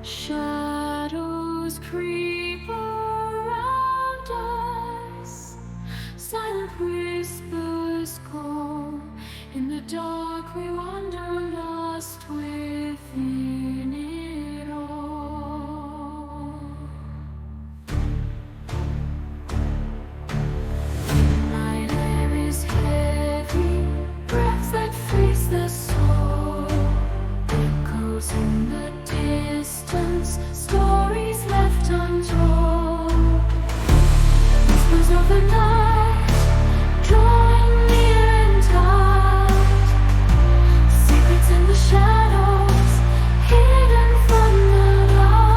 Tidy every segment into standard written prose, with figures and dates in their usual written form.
Shadows creep around us, silent whispers call. In the dark we wander lost within it all. Night air is heavy, breaths that freeze the soul. Echoes in the distance, stories left untold. Whispers of the night, drawing near and tight. Secrets in the shadows, hidden from the light.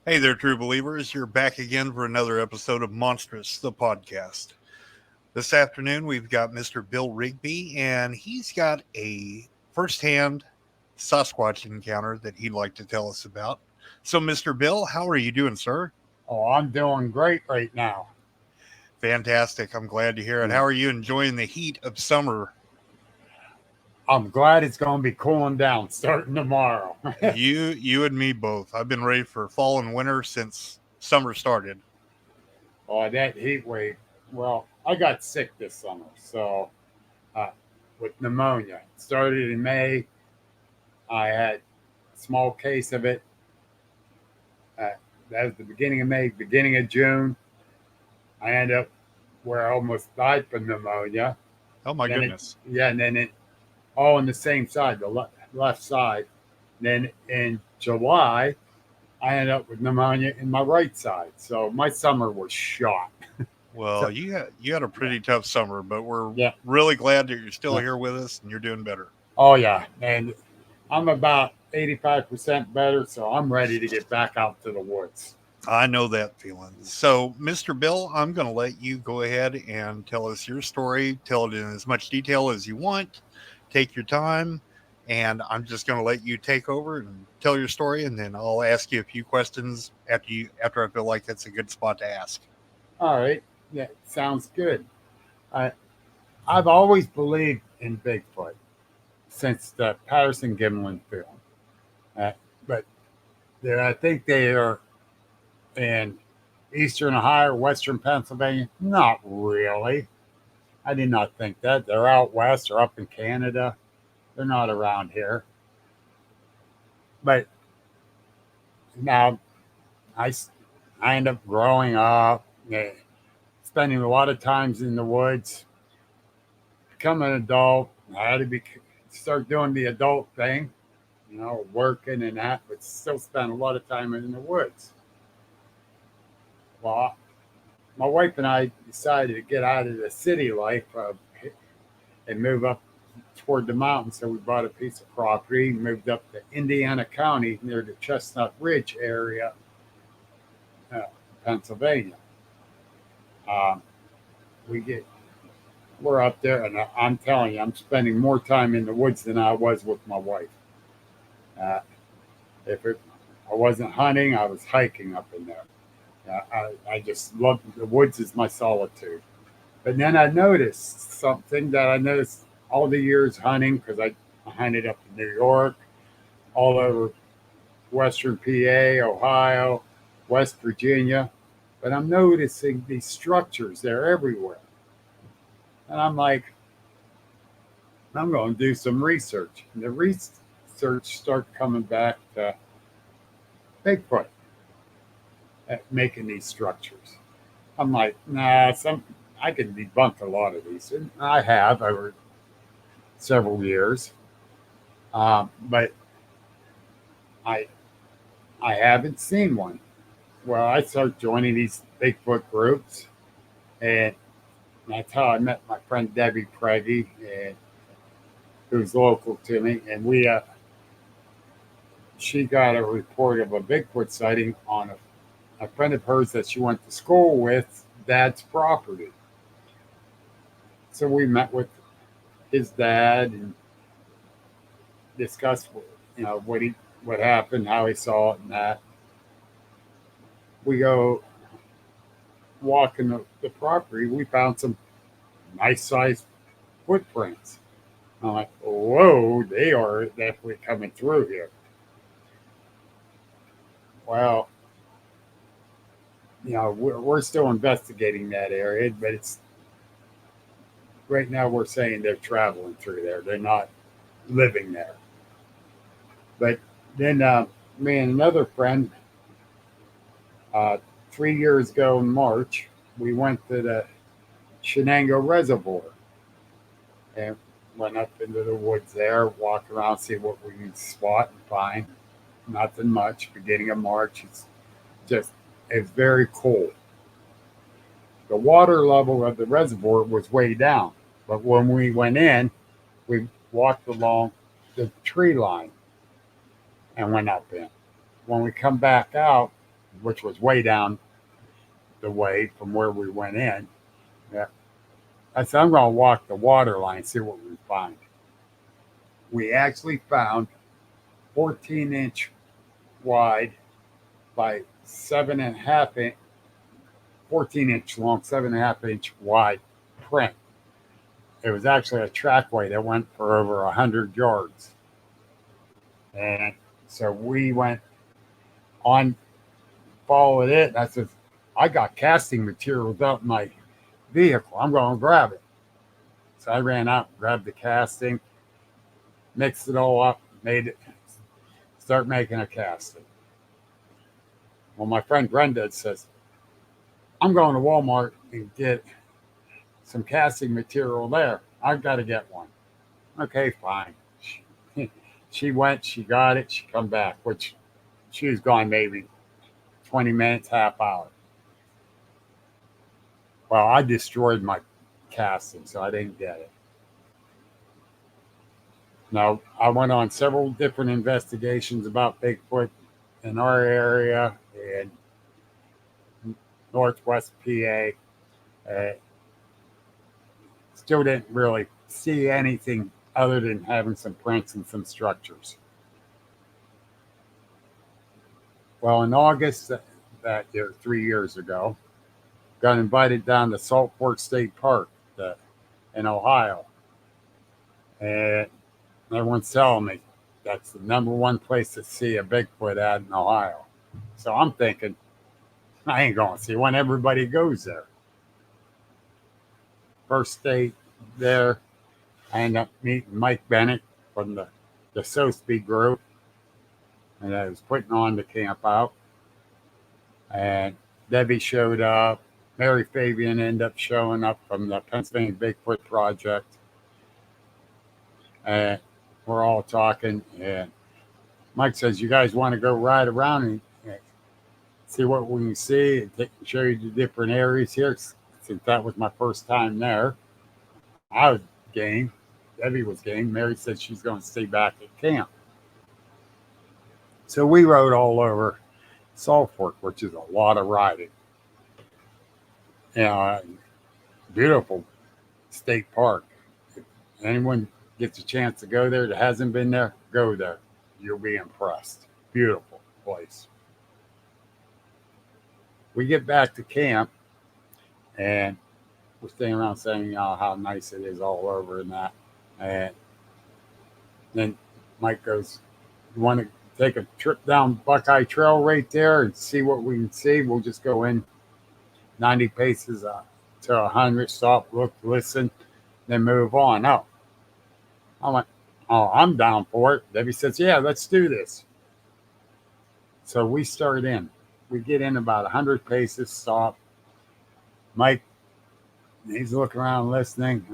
Hey there, true believers. You're back again for another episode of Monstrous The Podcast. This afternoon, we've got Mr. Bill Rigby, and he's got a firsthand Sasquatch encounter that he'd like to tell us about. So, Mr. Bill, how are you doing, sir? Oh, I'm doing great right now. Fantastic. I'm glad to hear it. How are you enjoying the heat of summer? I'm glad it's going to be cooling down starting tomorrow. You and me both. I've been ready for fall and winter since summer started. Oh, that heat wave. Well, I got sick this summer, so with pneumonia. It started in May. I had a small case of it. That was the beginning of May, beginning of June. I ended up where I almost died from pneumonia. Oh, my goodness. And then it all on the same side, the left side. Then in July, I ended up with pneumonia in my right side. So my summer was shot. Well, So- you had a pretty tough summer, but we're Yeah. really glad that you're still here with us and you're doing better. Oh, yeah. And I'm about 85% better, so I'm ready to get back out to the woods. I know that feeling. So, Mr. Bill, I'm going to let you go ahead and tell us your story. Tell it in as much detail as you want. Take your time, and I'm just going to let you take over and tell your story, and then I'll ask you a few questions after I feel like that's a good spot to ask. All right. Yeah, sounds good. I've always believed in Bigfoot since the Patterson Gimlin film. But I think they are in eastern Ohio, western Pennsylvania. Not really. I did not think that. They're out west or up in Canada. They're not around here. But now I end up growing up, spending a lot of times in the woods, become an adult. I had to start doing the adult thing, working and that, but still spend a lot of time in the woods. Well, my wife and I decided to get out of the city life and move up toward the mountains. So we bought a piece of property, moved up to Indiana County near the Chestnut Ridge area, Pennsylvania. We're up there, and I'm telling you, I'm spending more time in the woods than I was with my wife. If I wasn't hunting, I was hiking up in there. I just love the woods is my solitude. But then I noticed something that I noticed all the years hunting, because I hunted up in New York, all over Western PA, Ohio, West Virginia. But I'm noticing these structures, they're everywhere. And I'm like, I'm going to do some research. And the research started coming back to Bigfoot at making these structures. I'm like, nah, I can debunk a lot of these. And I have over several years. But I haven't seen one. Well, I started joining these Bigfoot groups, and that's how I met my friend Debbie Preggy, who's local to me. And she got a report of a Bigfoot sighting on a friend of hers that she went to school with, dad's property. So we met with his dad and discussed, what what happened, how he saw it, and that. We go walking the property. We found some nice sized footprints. I'm like, whoa, they are definitely coming through here. Well, we're still investigating that area, but it's right now we're saying they're traveling through there. They're not living there. But then me and another friend, uh, 3 years ago in March, we went to the Shenango Reservoir and went up into the woods there, walk around, see what we can spot and find. Nothing much. Beginning of March, it's very cold. The water level of the reservoir was way down, but when we went in, we walked along the tree line and went up in. When we come back out, which was way down the way from where we went in, yeah, I said, I'm going to walk the water line, see what we find. We actually found 14-inch wide by 7.5 inch, 14-inch long, 7.5 inch wide print. It was actually a trackway that went for over 100 yards. And so we went on, followed it. And I said, I got casting materials out in my vehicle. I'm going to grab it. So I ran out, grabbed the casting, mixed it all up, start making a casting. Well, my friend Brenda says, I'm going to Walmart and get some casting material there. I've got to get one. Okay, fine. She went, she got it, she come back, which she was gone maybe 20 minutes, half hour. Well, I destroyed my casting, so I didn't get it. Now, I went on several different investigations about Bigfoot in our area in Northwest PA. Still didn't really see anything other than having some prints and some structures. Well, in August that year, 3 years ago, got invited down to Salt Fork State Park in Ohio. And everyone's telling me that's the number one place to see a Bigfoot at in Ohio. So I'm thinking, I ain't going to see one. Everybody goes there. First day there, I ended up meeting Mike Bennett from the Sosby group. And I was putting on the camp out. And Debbie showed up. Mary Fabian ended up showing up from the Pennsylvania Bigfoot Project. And we're all talking. And Mike says, you guys want to go ride around and see what we can see and show you the different areas here? Since that was my first time there, I was game. Debbie was game. Mary said she's going to stay back at camp. So we rode all over Salt Fork, which is a lot of riding. Beautiful state park. If anyone gets a chance to go there that hasn't been there, go there. You'll be impressed. Beautiful place. We get back to camp and we're staying around saying how nice it is all over and that. And then Mike goes, you want to take a trip down Buckeye Trail right there and see what we can see? We'll just go in 90 paces to 100, stop, look, listen, then move on. Oh, I went, oh, I'm down for it. Debbie says, yeah, let's do this. So we start in. We get in about 100 paces, stop. Mike, he's looking around listening.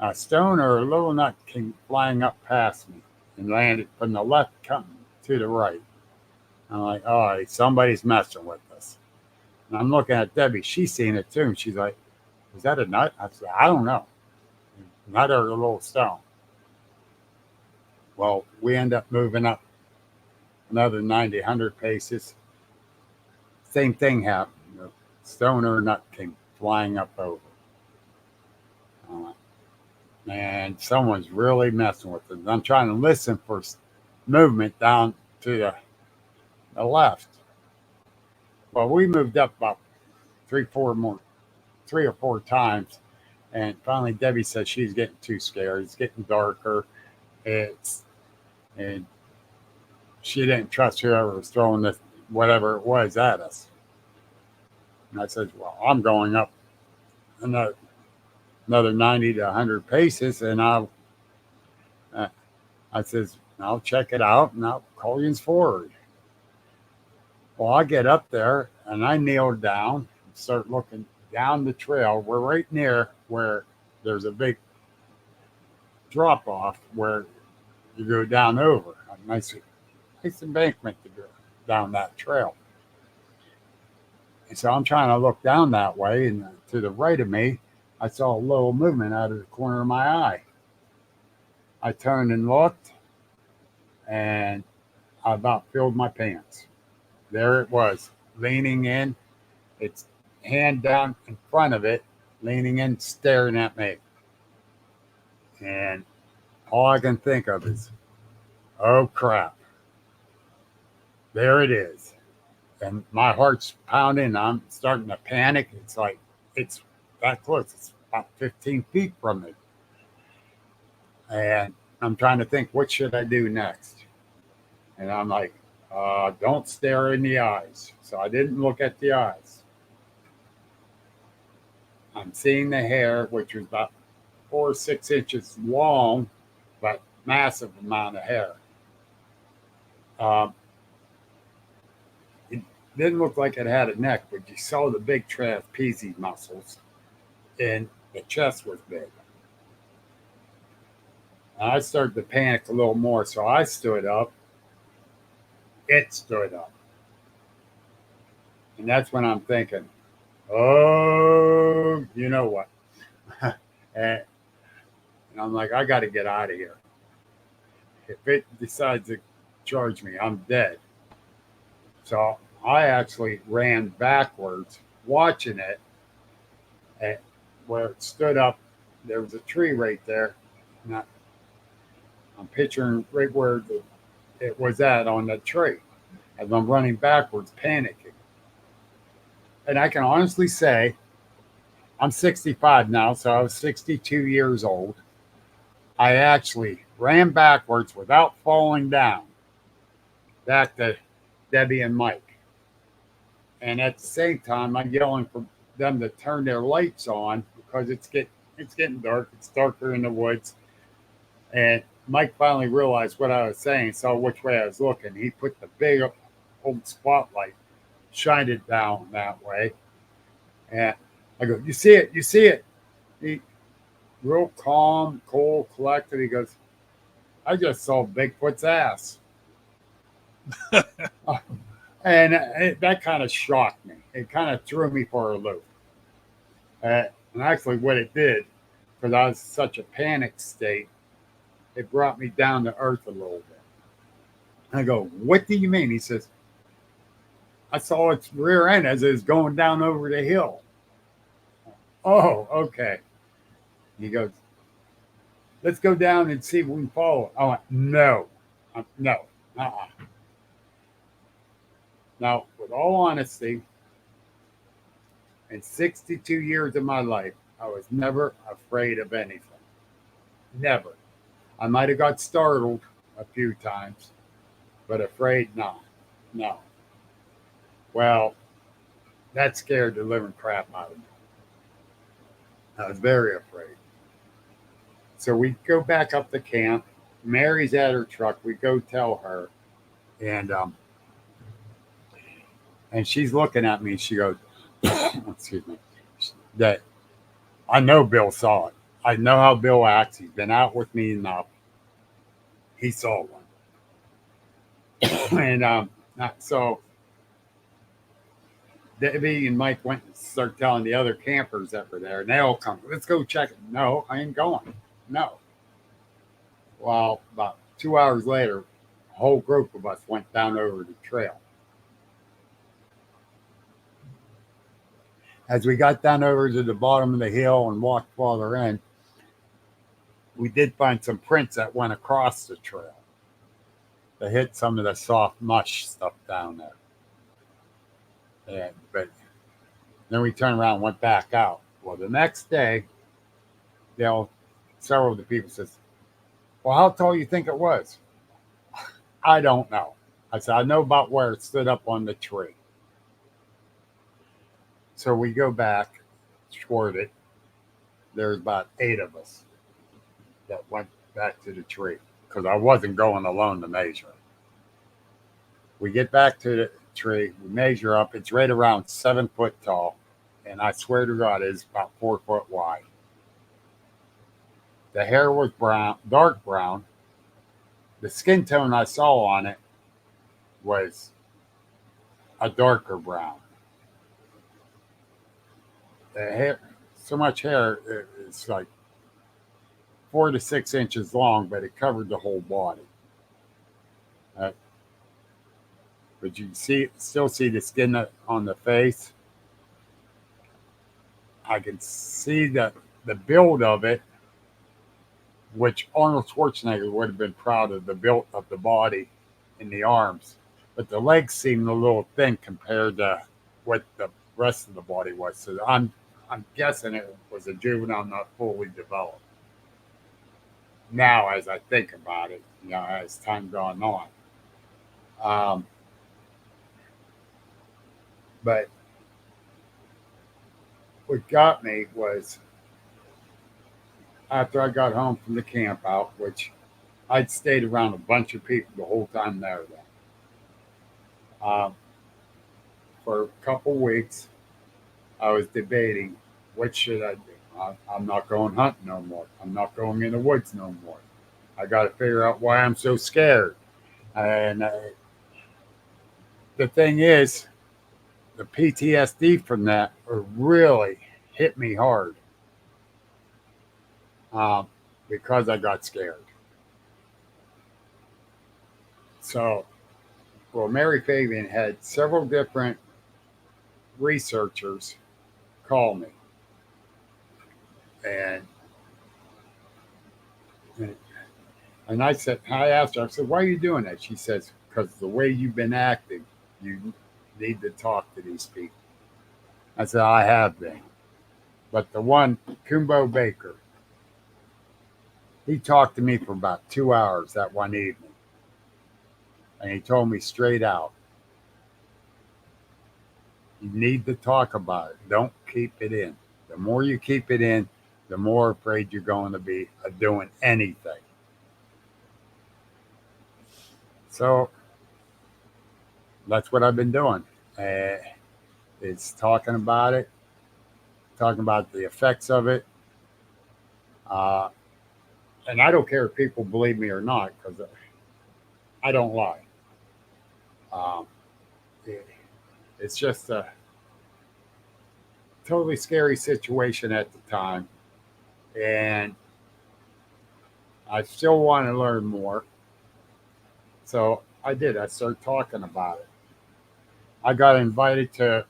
A stone or a little nut came flying up past me and landed from the left coming to the right. I'm like, oh, somebody's messing with us. And I'm looking at Debbie. She's seen it too. And she's like, is that a nut? I said, I don't know. Nut or a little stone. Well, we end up moving up another 90, 100 paces. Same thing happened. The stone or nut came flying up over. And someone's really messing with it. I'm trying to listen for movement down to the left. Well, we moved up about three or four times, and finally Debbie said she's getting too scared. It's getting darker. And she didn't trust whoever was throwing this whatever it was at us. And I said, well, I'm going up another 90 to 100 paces, and I says, I'll check it out, and I'll call you forward. Well, I get up there, and I kneel down and start looking down the trail. We're right near where there's a big drop-off where you go down over. A nice embankment to go down that trail. And so I'm trying to look down that way, and to the right of me, I saw a little movement out of the corner of my eye. I turned and looked, and I about filled my pants. There it was, leaning in, its hand down in front of it, leaning in, staring at me. And all I can think of is, oh crap, there it is. And my heart's pounding. I'm starting to panic. It's like, it's that close. It's about 15 feet from me. And I'm trying to think, what should I do next? And I'm like, don't stare in the eyes. So I didn't look at the eyes. I'm seeing the hair, which was about 4 or 6 inches long, but massive amount of hair. It didn't look like it had a neck, but you saw the big trapezius muscles, and the chest was big. And I started to panic a little more, so I stood up. It stood up. And that's when I'm thinking, oh, you know what? and I'm like, I got to get out of here. If it decides to charge me, I'm dead. So I actually ran backwards, watching it. And where it stood up, there was a tree right there. And I'm picturing right where it was at on the tree. As I'm running backwards, panicking. And I can honestly say, I'm 65 now, so I was 62 years old. I actually ran backwards without falling down back to Debbie and Mike. And at the same time, I'm yelling for them to turn their lights on because it's getting dark. It's darker in the woods. And Mike finally realized what I was saying, saw which way I was looking. He put the big old spotlight, shined it down that way. And I go, you see it? You see it? He, real calm, cool, collected. He goes, I just saw Bigfoot's ass. And that kind of shocked me. It kind of threw me for a loop. And actually what it did, because I was in such a panic state, it brought me down to earth a little bit. I go, what do you mean? He says, I saw its rear end as it was going down over the hill. Oh, okay. He goes, let's go down and see if we can follow it. I went, no. No. Now, with all honesty, in 62 years of my life, I was never afraid of anything. Never. I might have got startled a few times, but afraid not. No. Well, that scared the living crap out of me. I was very afraid. So we go back up to camp. Mary's at her truck. We go tell her. And she's looking at me. She goes, excuse me, that I know Bill saw it. I know how Bill acts. He's been out with me enough. He saw one. And so Debbie and Mike went and started telling the other campers that were there, and they all come, let's go check it. No, I ain't going. No. Well, about 2 hours later, a whole group of us went down over the trail. As we got down over to the bottom of the hill and walked farther in, we did find some prints that went across the trail. They hit some of the soft mush stuff down there. But then we turned around and went back out. Well, the next day, several of the people says, well, how tall you think it was? I don't know. I said, I know about where it stood up on the tree. So we go back toward it. There's about 8 of us that went back to the tree because I wasn't going alone to measure. We get back to the tree. We measure up. It's right around 7 foot tall. And I swear to God, it's about 4 foot wide. The hair was brown, dark brown. The skin tone I saw on it was a darker brown. The hair, so much hair, it's like 4 to 6 inches long, but it covered the whole body. But you still see the skin on the face. I can see the build of it, which Arnold Schwarzenegger would have been proud of the build of the body in the arms. But the legs seemed a little thin compared to what the rest of the body was. So I'm guessing it was a juvenile not fully developed. Now, as I think about it, as time gone on. But what got me was after I got home from the camp out, which I'd stayed around a bunch of people the whole time there. For a couple weeks, I was debating what should I do. I'm not going hunting no more. I'm not going in the woods no more. I got to figure out why I'm so scared. And the thing is, the PTSD from that really hit me hard because I got scared. So, well, Mary Fabian had several different researchers call me. And I asked her, I said, why are you doing that? She says, because the way you've been acting, you need to talk to these people. I said, I have been. But the one, Kumbo Baker, he talked to me for about 2 hours that one evening. And he told me straight out, you need to talk about it. Don't keep it in. The more you keep it in, the more afraid you're going to be of doing anything. So that's what I've been doing. It's talking about it, talking about the effects of it. And I don't care if people believe me or not, because I don't lie. It's just a totally scary situation at the time. And I still want to learn more. So I did. I started talking about it. I got invited to,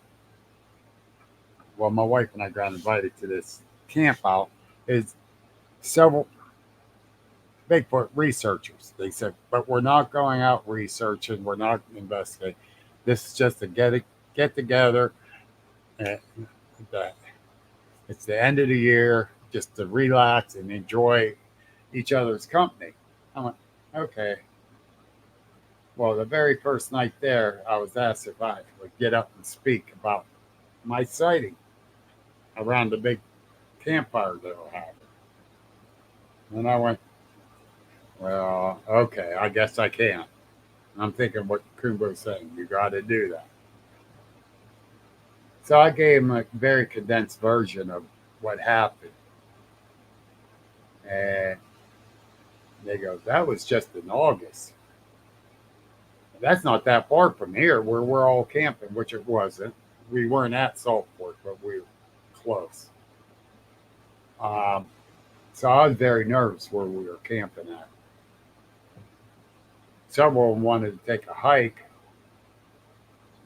well, my wife and I got invited to this camp out. Is several Bigfoot researchers. They said, but we're not going out researching. We're not investigating. This is just a get together. And it's the end of the year, just to relax and enjoy each other's company. I went, okay. Well, the very first night there, I was asked if I would get up and speak about my sighting around the big campfire that we're having. And I went, well, okay, I guess I can. And I'm thinking what Kumbo's saying, you got to do that. So I gave him a very condensed version of what happened. And they go, that was just in August. That's not that far from here where we're all camping, which it wasn't. We weren't at Saltport, but we were close. So I was very nervous where we were camping at. Several of them wanted to take a hike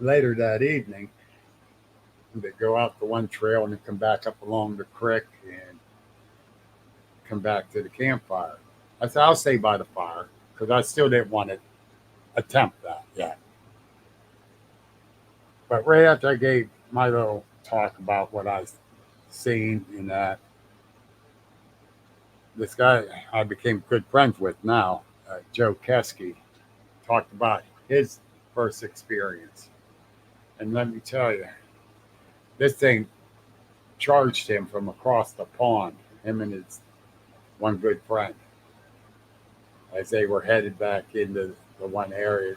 later that evening. They go out the one trail and then come back up along the creek and come back to the campfire. I said, I'll stay by the fire because I still didn't want to attempt that yet. But right after I gave my little talk about what I seen in that, this guy I became good friends with now, Joe Kesky, talked about his first experience. And let me tell you, this thing charged him from across the pond, him and his one good friend, as they were headed back into the one area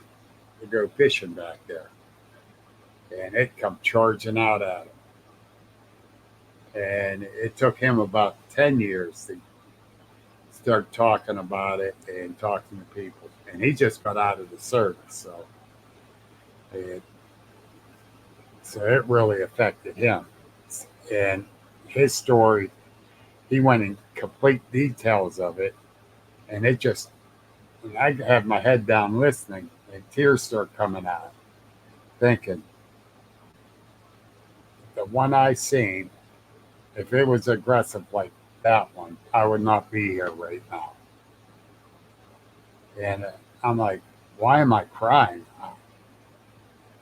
to go fishing back there. And it come charging out at him. And it took him about 10 years to start talking about it and talking to people. And he just got out of the service. So it really affected him. And his story, he went in complete details of it. And it just, and I had my head down listening, and tears start coming out, thinking, the one I seen, if it was aggressive like that one, I would not be here right now. And I'm like, why am I crying?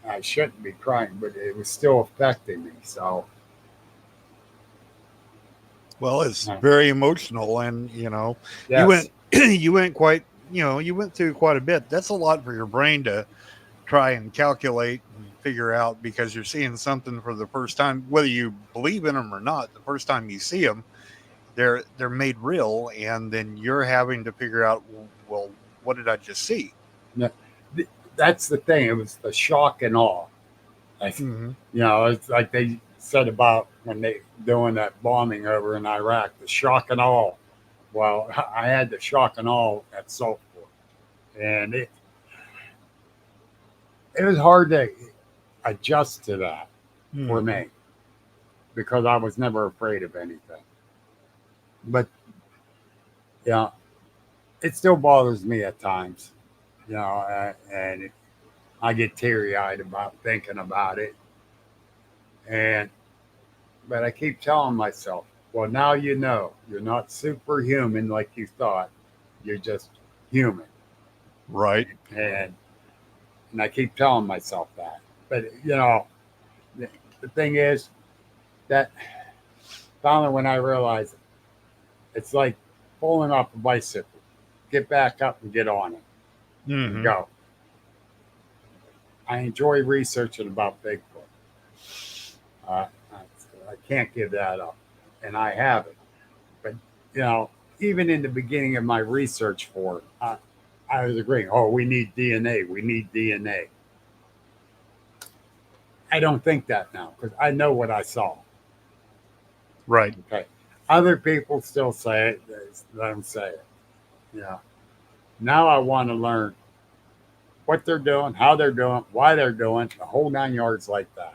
I shouldn't be crying, but it was still affecting me. So, Well, it's very emotional, and yes. you went you went quite you went through quite a bit. That's a lot for your brain to try and calculate and figure out, because you're seeing something for the first time, whether you believe in them or not. The first time you see them, they're made real, and then you're having to figure out, well, what did I just see? Yeah, that's the thing. It was the shock and awe. Like, it's like they said about when they doing that bombing over in Iraq, the shock and awe. Well, I had the shock and awe at Saltport, and it was hard to adjust to that for me, because I was never afraid of anything. But it still bothers me at times, and I get teary-eyed about thinking about it. But I keep telling myself, well, now you're not superhuman like you thought. You're just human. Right. And I keep telling myself that. But, the thing is that finally when I realized it, it's like falling off a bicycle. Get back up and get on it. And go. I enjoy researching about Bigfoot. I can't give that up. And I have it. But, even in the beginning of my research for it, I was agreeing, we need DNA. We need DNA. I don't think that now, because I know what I saw. Right. Okay. Other people still say it. Let them say it. Yeah. Now I want to learn what they're doing, how they're doing, why they're doing, the whole 9 yards like that.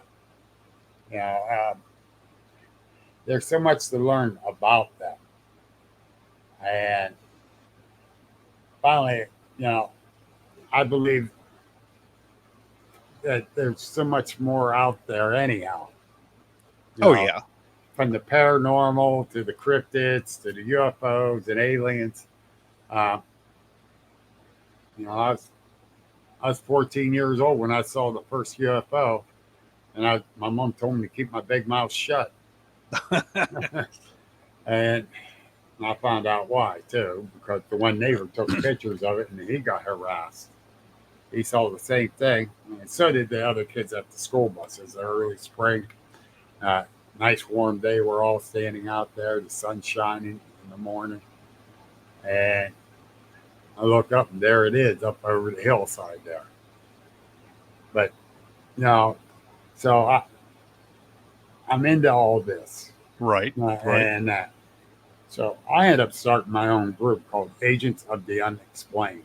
There's so much to learn about them. And finally, I believe that there's so much more out there anyhow. Yeah. From the paranormal to the cryptids to the UFOs and aliens. I was 14 years old when I saw the first UFO, and my mom told me to keep my big mouth shut. And I found out why too, because the one neighbor took pictures of it and he got harassed. He saw the same thing, and so did the other kids at the school buses. The early spring, nice warm day. We're all standing out there, the sun shining in the morning, and I look up and there it is up over the hillside there. But so I'm into all this, Right. and so I ended up starting my own group called Agents of the Unexplained.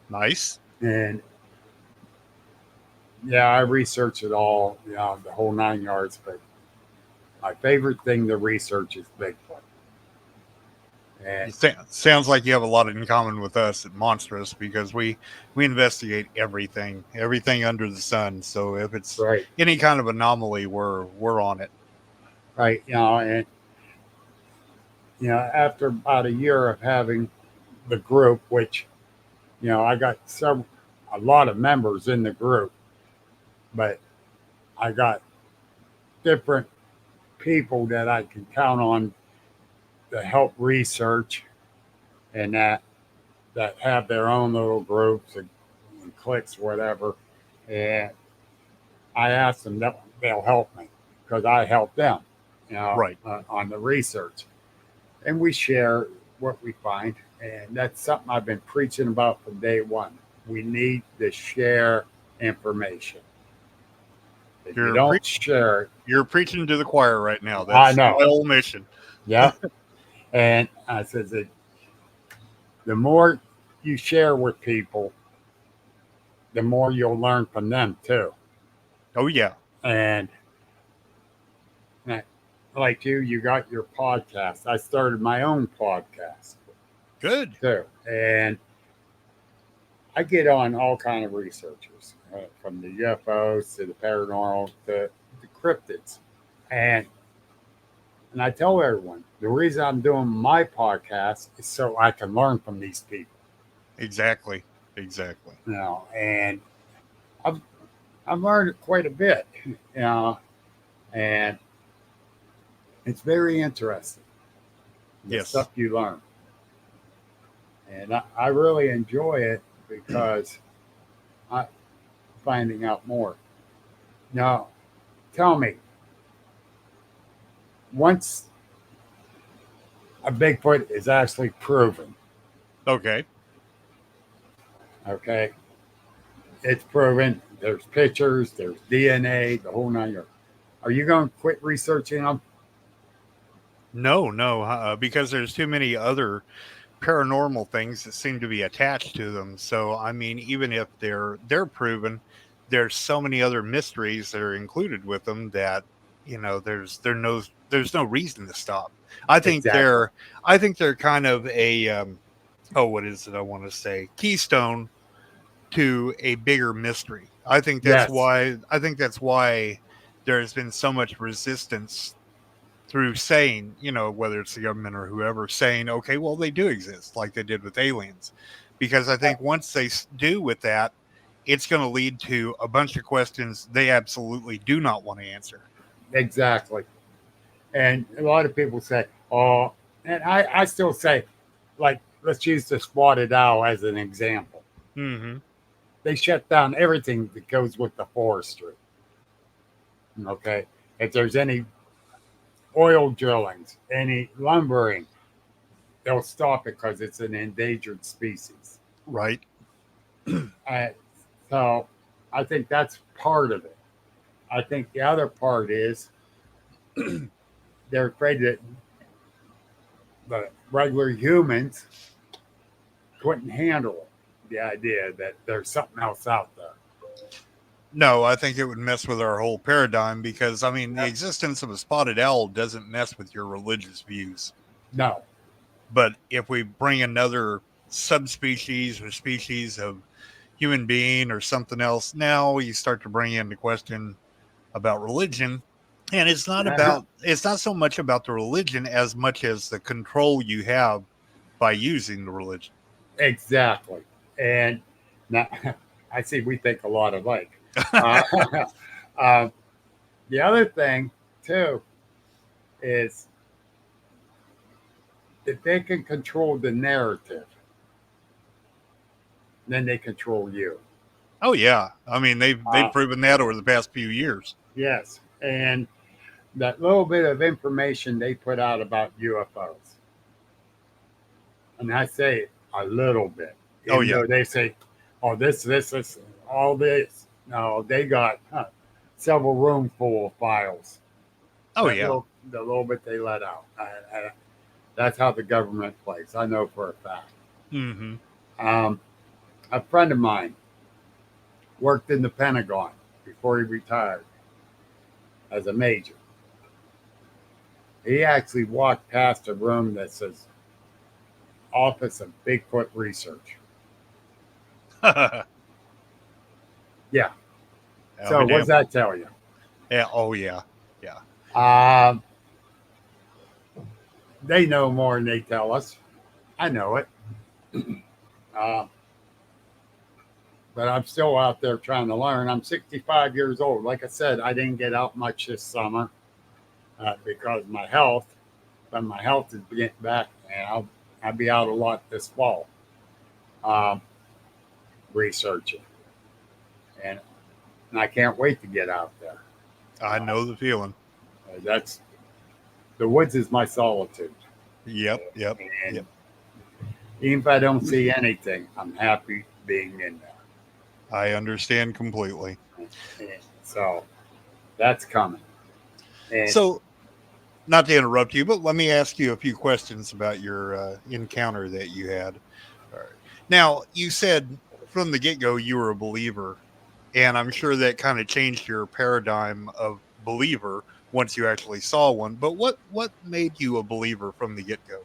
Nice. And I research it all, the whole 9 yards. But my favorite thing to research is Bigfoot. And Sounds like you have a lot in common with us at Monstrous, because we investigate everything under the sun. So if it's right, any kind of anomaly, we're on it. right, and after about a year of having the group, which I got a lot of members in the group, but I got different people that I can count on to help research and that have their own little groups and cliques, whatever. And I ask them that they'll help me because I help them, Right. on the research. And we share what we find. And that's something I've been preaching about from day one. We need to share information. If you don't share it, You're preaching to the choir right now. I That's know. my whole mission. yeah. And I said that the more you share with people, the more you'll learn from them too. Oh yeah. And like you got your podcast. I started my own podcast Good. too, and I get on all kind of researchers, from the UFOs to the paranormal to the cryptids, and I tell everyone the reason I'm doing my podcast is so I can learn from these people. Exactly. And I've learned quite a bit, and it's very interesting. The Yes. stuff you learn. And I really enjoy it because I'm finding out more. Now, tell me, once a Bigfoot is actually proven, Okay. okay, it's proven, there's pictures, there's DNA, the whole nine yards. Are you going to quit researching them? No, because there's too many other paranormal things that seem to be attached to them. So I mean, even if they're proven, there's so many other mysteries that are included with them that there's no reason to stop. I think they're kind of a what is it I want to say, keystone to a bigger mystery. I think that's why there's been so much resistance through saying, whether it's the government or whoever, saying, okay, well, they do exist, like they did with aliens. Because I think once they do with that, it's going to lead to a bunch of questions they absolutely do not want to answer. Exactly. And a lot of people say, oh, and I still say, like, let's use the spotted owl as an example. Mm-hmm. They shut down everything that goes with the forestry. Okay. If there's any oil drillings, any lumbering, they'll stop it because it's an endangered species. Right. So I think that's part of it. I think the other part is they're afraid that the regular humans couldn't handle the idea that there's something else out there. No, I think it would mess with our whole paradigm because, I mean, the existence of a spotted owl doesn't mess with your religious views. No. But if we bring another subspecies or species of human being or something else, now you start to bring into question about religion. And it's not so much about the religion as much as the control you have by using the religion. Exactly. And now, I see we think a lot alike. The other thing, too, is if they can control the narrative, then they control you. Oh, yeah. I mean, they've proven that over the past few years. Yes. And that little bit of information they put out about UFOs, and I say a little bit. Even though they say, oh, this, all this. No, they got several room full of files. Oh, The little bit they let out. That's how the government plays. I know for a fact. Mm-hmm. A friend of mine worked in the Pentagon before he retired as a major. He actually walked past a room that says Office of Bigfoot Research. Yeah. So what does that tell you? Yeah. Oh, yeah. Yeah. They know more than they tell us. I know it. but I'm still out there trying to learn. I'm 65 years old. Like I said, I didn't get out much this summer because of my health, but my health is getting back, and I'll be out a lot this fall researching, and I can't wait to get out there. I know the feeling. That's the woods is my solitude. Yep. And even if I don't see anything, I'm happy being in there. I understand completely. And so that's coming. And So, not to interrupt you, but let me ask you a few questions about your encounter that you had. All right. Now, you said from the get-go you were a believer, and I'm sure that kind of changed your paradigm of believer once you actually saw one. But what made you a believer from the get-go?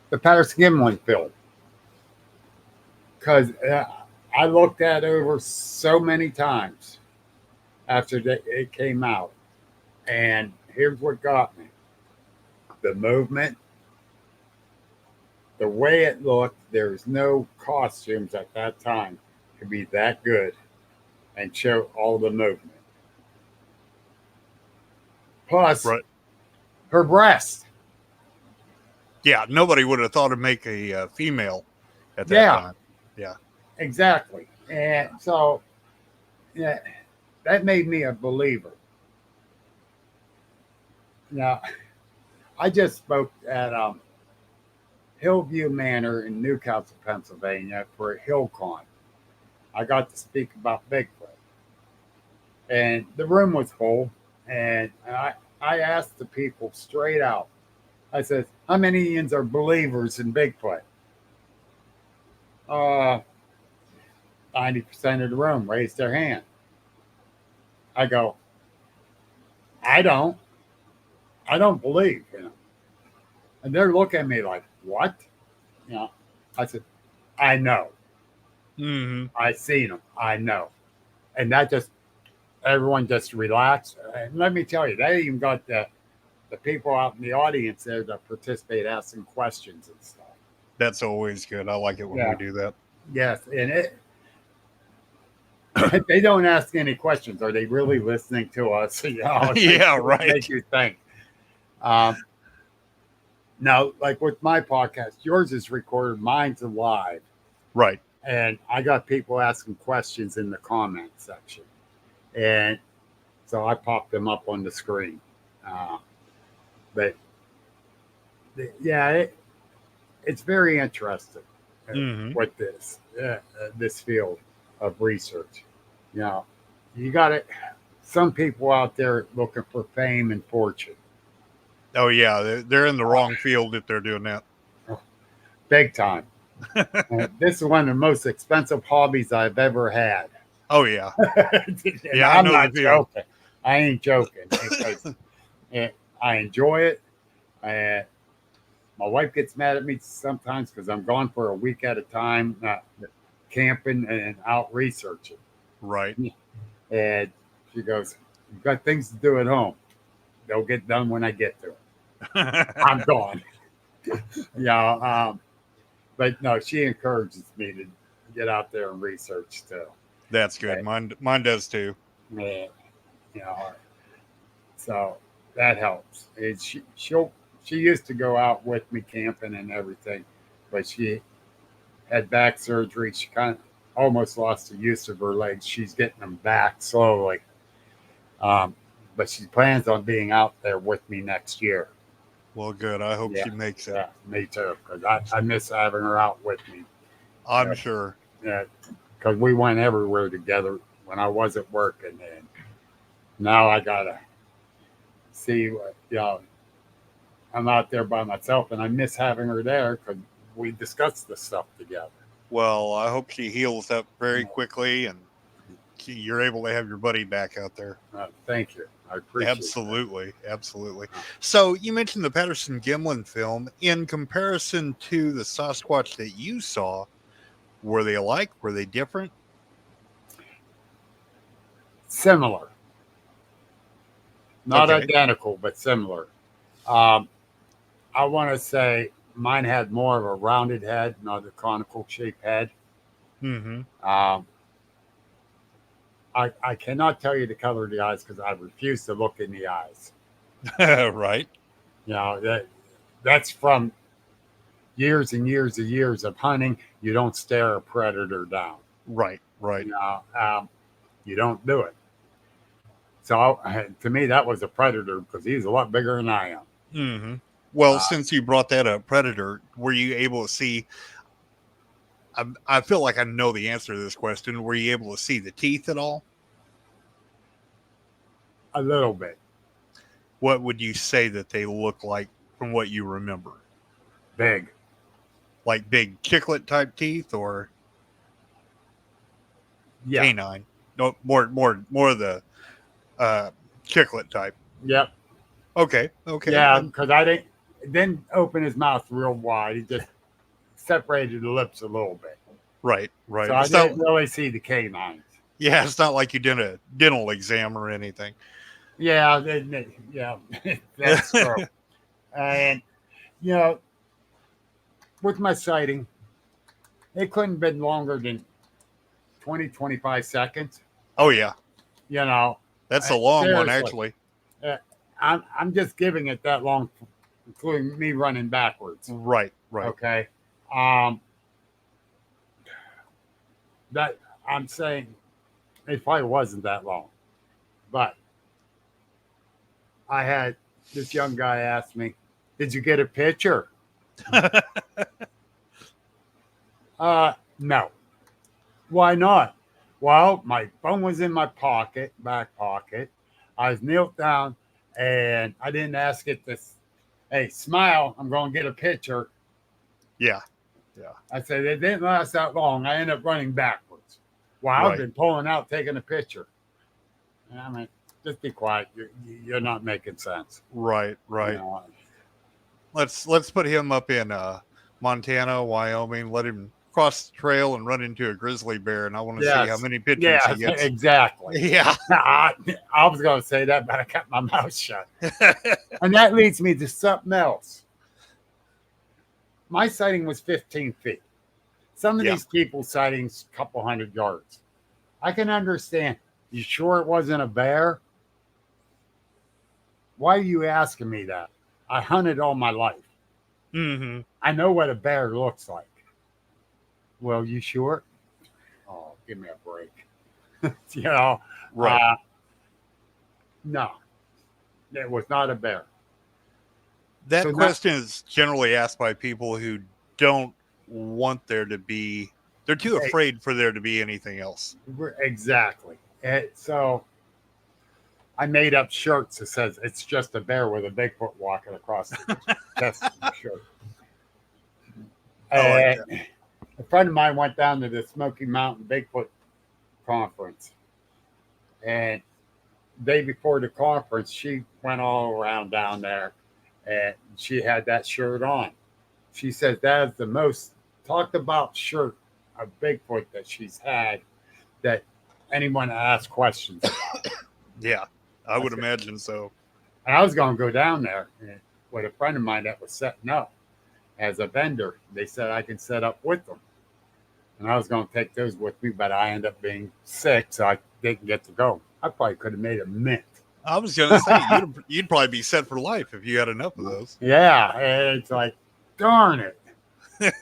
the Patterson Gimlin film, because I looked at it over so many times after it came out, and here's what got me: the movement, the way it looked. There was no costumes at that time to be that good and show all the movement. Plus, Right. her breast. Yeah, nobody would have thought to make a female at that Yeah. time. Yeah. Exactly. And so yeah, that made me a believer. Now, I just spoke at Hillview Manor in Newcastle, Pennsylvania for a HillCon. I got to speak about Bigfoot. And the room was full. And I asked the people straight out, I said, how many Indians are believers in Bigfoot? 90% of the room raised their hand. I go, I don't believe, And they're looking at me like, what? I said, I know. Mm-hmm. I seen them. I know. And that just, everyone just relaxed. And let me tell you, they even got the people out in the audience there that participate asking questions and stuff. That's always good. I like it when we do that. Yes. And they don't ask any questions. Are they really listening to us? Yeah, right. Make you think. Now, like with my podcast, yours is recorded, mine's live. Right. And I got people asking questions in the comment section. And so I popped them up on the screen. But yeah, it's very interesting with this field of research. You got it. Some people out there looking for fame and fortune. Oh yeah, they're in the wrong field if they're doing that. Big time. This is one of the most expensive hobbies I've ever had. Oh yeah. Yeah, I'm not joking. I ain't joking because I enjoy it. My wife gets mad at me sometimes because I'm gone for a week at a time, camping and out researching. Right. And she goes, "You've got things to do at home. They'll get done when I get to it. I'm gone." But no, she encourages me to get out there and research too. That's good. Mine does too. So that helps. And she used to go out with me camping and everything, but she had back surgery. She kind of almost lost the use of her legs. She's getting them back slowly. But she plans on being out there with me next year. Well, good. I hope she makes it. Yeah, me too, because I miss having her out with me. I'm sure. Yeah, because we went everywhere together when I wasn't working, and now I gotta see what I'm out there by myself, and I miss having her there because we discussed this stuff together. Well, I hope she heals up very quickly and you're able to have your buddy back out there. Thank you. I appreciate Absolutely. So you mentioned the Patterson Gimlin film. In comparison to the Sasquatch that you saw, were they alike? Were they different? Similar. Not identical, but similar. I want to say mine had more of a rounded head, not a conical shaped head. Mm-hmm. I cannot tell you the color of the eyes because I refuse to look in the eyes. Right. You know, that's from years and years and years of hunting. You don't stare a predator down. Right. Right. You know, you don't do it. So to me, that was a predator because he's a lot bigger than I am. Mm-hmm. Well, Uh, since you brought that up, predator, were you able to see? I feel like I know the answer to this question. Were you able to see the teeth at all? a little bit What would you say that they look like from what you remember? big. Like big chiclet type teeth or Yeah. canine? No, more of the uh, chiclet type. Yep. Okay. Okay. Yeah. Because it didn't open his mouth real wide. He just separated the lips a little bit. Right. Right. So I It's not, didn't really see the canines. yeah. It's not like you did a dental exam or anything. Yeah. Yeah. That's true. And, you know, with my sighting, it couldn't have been longer than 20, 25 seconds. Oh yeah. You know, That's a long one, seriously. actually. I'm just giving it that long, including me running backwards. Right. Right. Okay. That I'm saying it probably wasn't that long, but I had this young guy ask me, "Did you get a picture?" No. Why not? Well, my phone was in my pocket, back pocket. I was knelt down, and I didn't ask it this. Hey, smile! I'm going to get a picture. Yeah. I said it didn't last that long. I ended up running backwards. Well, I've Right. been pulling out, taking a picture. And I mean, just be quiet. You're not making sense. Right. Right. You know? Let's put him up in Montana, Wyoming. Let him cross the trail and run into a grizzly bear, and I want to see how Yes. many pictures Yeah, he gets. exactly. Yeah. I was going to say that, but I kept my mouth shut. And that leads me to something else. My sighting was 15 feet. Some of Yeah. these people's sightings, a couple hundred yards. I can understand. You sure it wasn't a bear? Why are you asking me that? I hunted all my life. Mm-hmm. I know what a bear looks like. Well, you sure? Oh, give me a break. You know, Right. no, it was not a bear. That so question is generally asked by people who don't want there to be. They're too afraid for there to be anything else. Exactly. So I made up shirts that says it's just a bear with a Bigfoot walking across the chest of the shirt. I like And a friend of mine went down to the Smoky Mountain Bigfoot conference. And day before the conference, she went all around down there and she had that shirt on. She said that is the most talked about shirt of Bigfoot that she's had that anyone asked questions about. Yeah, I would That's it. imagine so. And I was going to go down there with a friend of mine that was setting up as a vendor. They said I can set up with them. And I was going to take those with me, but I ended up being sick, so I didn't get to go. I probably could have made a mint. I was going to say, you'd probably be set for life if you had enough of those. Yeah, and it's like, darn it.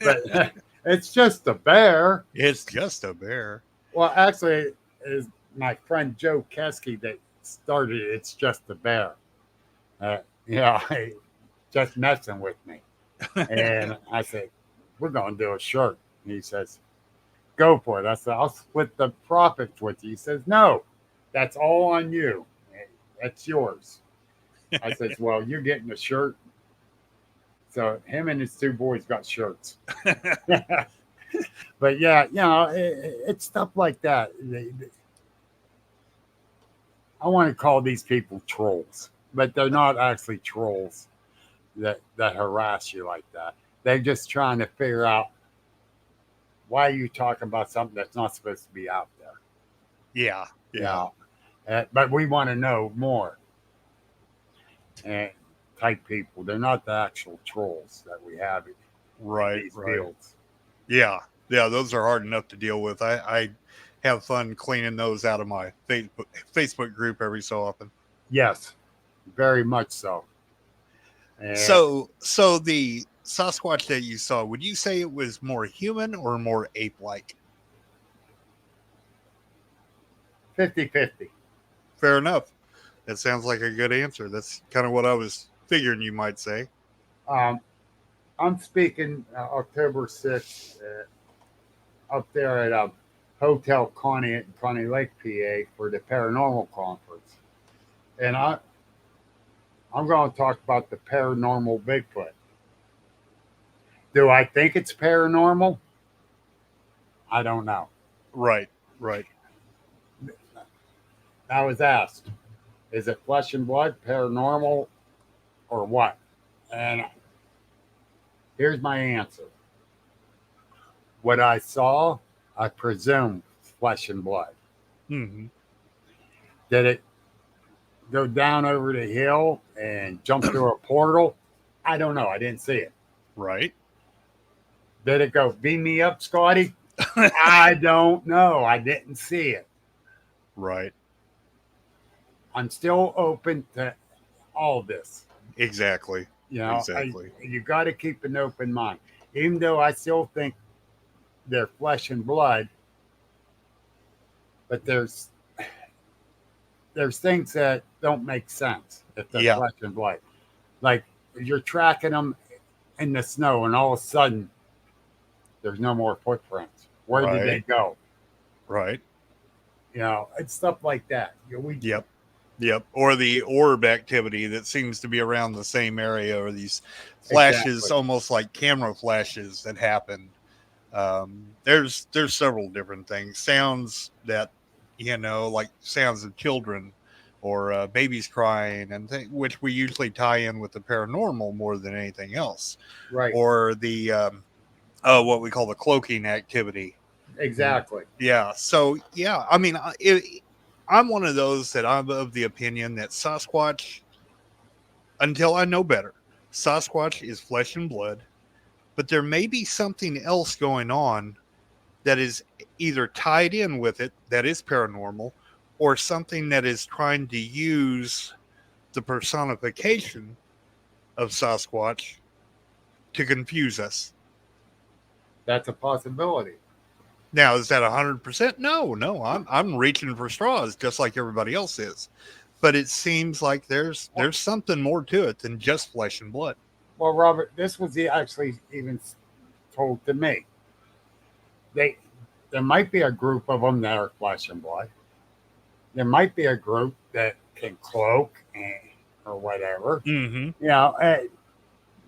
But it's just a bear. It's just a bear. Well, actually, is my friend Joe Kesky that started it. It's just a bear. Just messing with me. And I said, we're going to do a shirt. And he says, go for it. I said, I'll split the profits with you. He says, no, that's all on you. That's yours. I said, well, you're getting a shirt. So him and his two boys got shirts. But yeah, it's stuff like that. I want to call these people trolls, but they're not actually trolls that harass you like that. They're just trying to figure out why are you talking about something that's not supposed to be out there. Yeah. But we want to know more. And type people, they're not the actual trolls that we have in these fields. Yeah. Yeah, those are hard enough to deal with. I have fun cleaning those out of my Facebook group every so often. Yes, very much so. And So the Sasquatch that you saw, would you say it was more human or more ape-like? 50-50. Fair enough. That sounds like a good answer. That's kind of what I was figuring you might say. I'm speaking October 6th up there at Hotel Connie at Connie Lake, PA for the paranormal conference. And I'm going to talk about the paranormal Bigfoot. Do I think it's paranormal? I don't know. Right, right. I was asked, is it flesh and blood, paranormal, or what? And here's my answer. What I saw, I presume flesh and blood. Mm-hmm. Did it go down over the hill and jump through a portal? I don't know. I didn't see it. Right. Did it go beam me up, Scotty? I don't know. I didn't see it. Right. I'm still open to all this. Exactly. You know, Exactly. You got to keep an open mind. Even though I still think they're flesh and blood, but there's things that don't make sense if they're flesh and blood. Like you're tracking them in the snow, and all of a sudden, there's no more footprints. Where did they go? Right. You know, it's stuff like that. Yep. Or the orb activity that seems to be around the same area, or these flashes, almost like camera flashes that happen. There's several different things. Sounds that, like sounds of children or babies crying, and which we usually tie in with the paranormal more than anything else. Right. Or the what we call the cloaking activity. Exactly. Yeah. So yeah, I mean, I'm one of those that I'm of the opinion that Sasquatch, until I know better, Sasquatch is flesh and blood, but there may be something else going on that is either tied in with it that is paranormal, or something that is trying to use the personification of Sasquatch to confuse us. That's a possibility. Now, is that 100%? No. I'm reaching for straws just like everybody else is. But it seems like there's something more to it than just flesh and blood. Well, Robert, this was actually even told to me. There might be a group of them that are flesh and blood. There might be a group that can cloak or whatever. Mm-hmm. You know,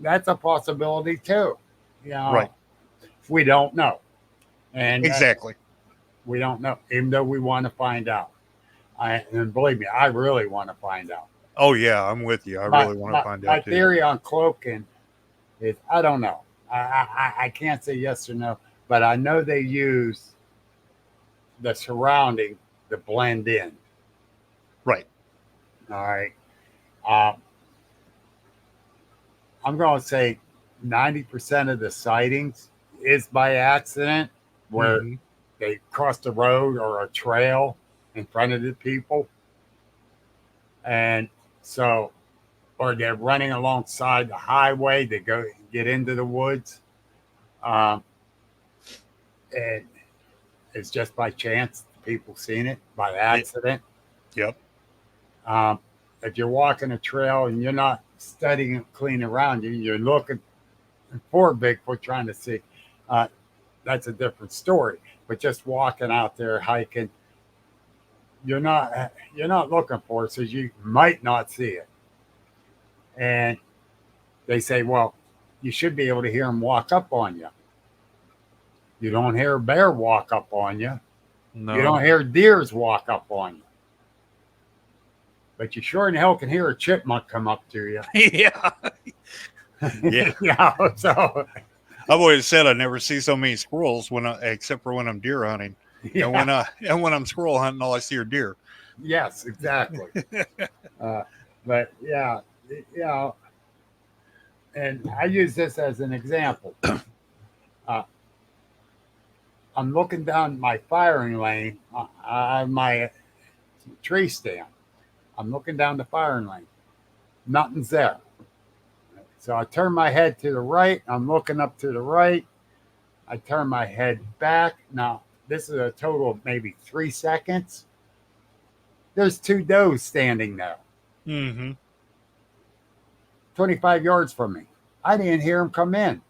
that's a possibility too. You know, right. We don't know. And exactly. We don't know, even though we want to find out. And believe me, I really want to find out. Oh, yeah, I'm with you. I really want to find out, my theory on cloaking is, I don't know. I can't say yes or no, but I know they use the surrounding to blend in. Right. All right. I'm going to say 90% of the sightings is by accident, where they crossed a road or a trail in front of the people. And so, or they're running alongside the highway to go get into the woods. And it's just by chance people seen it by accident. Yep. If you're walking a trail and you're not studying it clean around you, you're looking for Bigfoot trying to see. That's a different story. But just walking out there hiking, you're not looking for it, so you might not see it. And they say, well, you should be able to hear them walk up on you. You don't hear a bear walk up on you. No. You don't hear deers walk up on you. But you sure in hell can hear a chipmunk come up to you. Yeah. Yeah. So I've always said I never see so many squirrels except for when I'm deer hunting. Yeah. And when I'm squirrel hunting, all I see are deer. Yes, exactly. But yeah, and I use this as an example. I'm looking down my firing lane, my tree stand. I'm looking down the firing lane. Nothing's there. So I turn my head to the right. I'm looking up to the right. I turn my head back. Now, this is a total of maybe 3 seconds. There's 2 does standing there, Mm-hmm. 25 yards from me. I didn't hear them come in.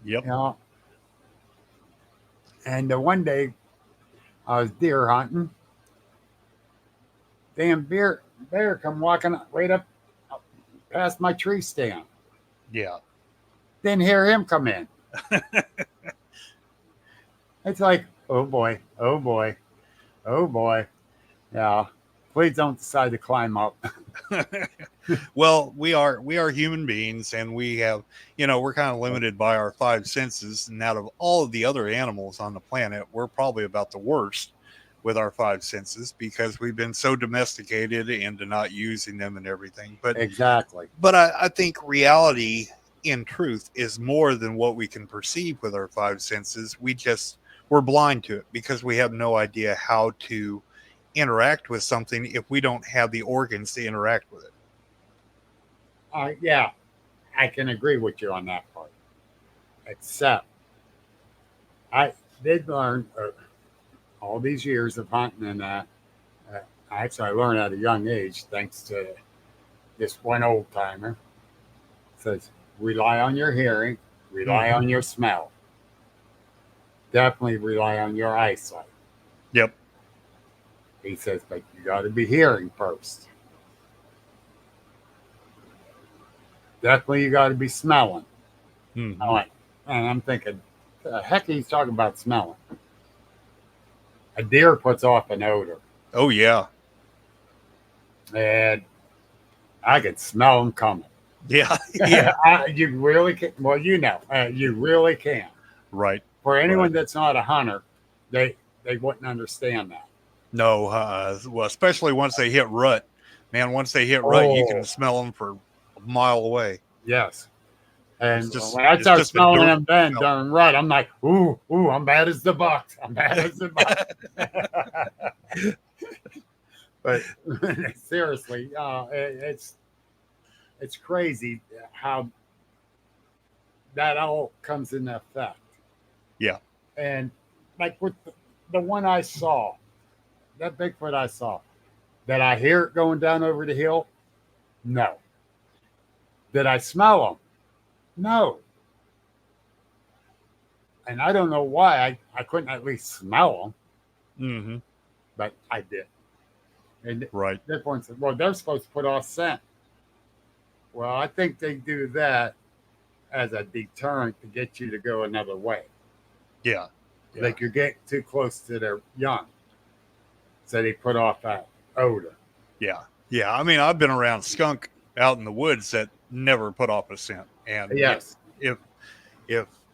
Yep. You know? And one day I was deer hunting. Damn bear come walking right up past my tree stand. Yeah. Didn't hear him come in. It's like, oh boy, oh boy, oh boy. Yeah. Please don't decide to climb up. Well, we are human beings, and we have, we're kind of limited by our 5 senses. And out of all of the other animals on the planet, we're probably about the worst with our 5 senses because we've been so domesticated into not using them and everything. But Exactly. But I think reality, in truth, is more than what we can perceive with our 5 senses. We're blind to it because we have no idea how to interact with something if we don't have the organs to interact with it. Yeah, I can agree with you on that part. Except I did learn all these years of hunting, and actually I learned at a young age thanks to this one old timer. Says rely on your hearing, rely on your smell, definitely rely on your eyesight. Yep. He says, but you got to be hearing first. Definitely, you got to be smelling. Mm-hmm. And I'm thinking, the heck he's talking about smelling. A deer puts off an odor, Oh, yeah. and I could smell them coming. Yeah. Yeah. You really can. Well, you really can. Right. For anyone Right. that's not a hunter, they wouldn't understand that. No. Well, especially once they hit rut. Man, once they hit rut, you can Oh. smell them for a mile away. Yes. And when I it's start just a smelling dirty them then smell. during rut, I'm like, ooh, I'm bad as the buck. I'm bad as the buck. But seriously, it's crazy how that all comes into effect. Yeah. And like with the one I saw, that Bigfoot I saw, did I hear it going down over the hill? No. Did I smell them? No. And I don't know why I couldn't at least smell them, Mm-hmm. but I did. And Right. this one said, well, they're supposed to put off scent. Well, I think they do that as a deterrent to get you to go another way. Yeah. Like you're getting too close to their young. So they put off that odor. Yeah. Yeah. I mean, I've been around skunk out in the woods that never put off a scent. And Yes. if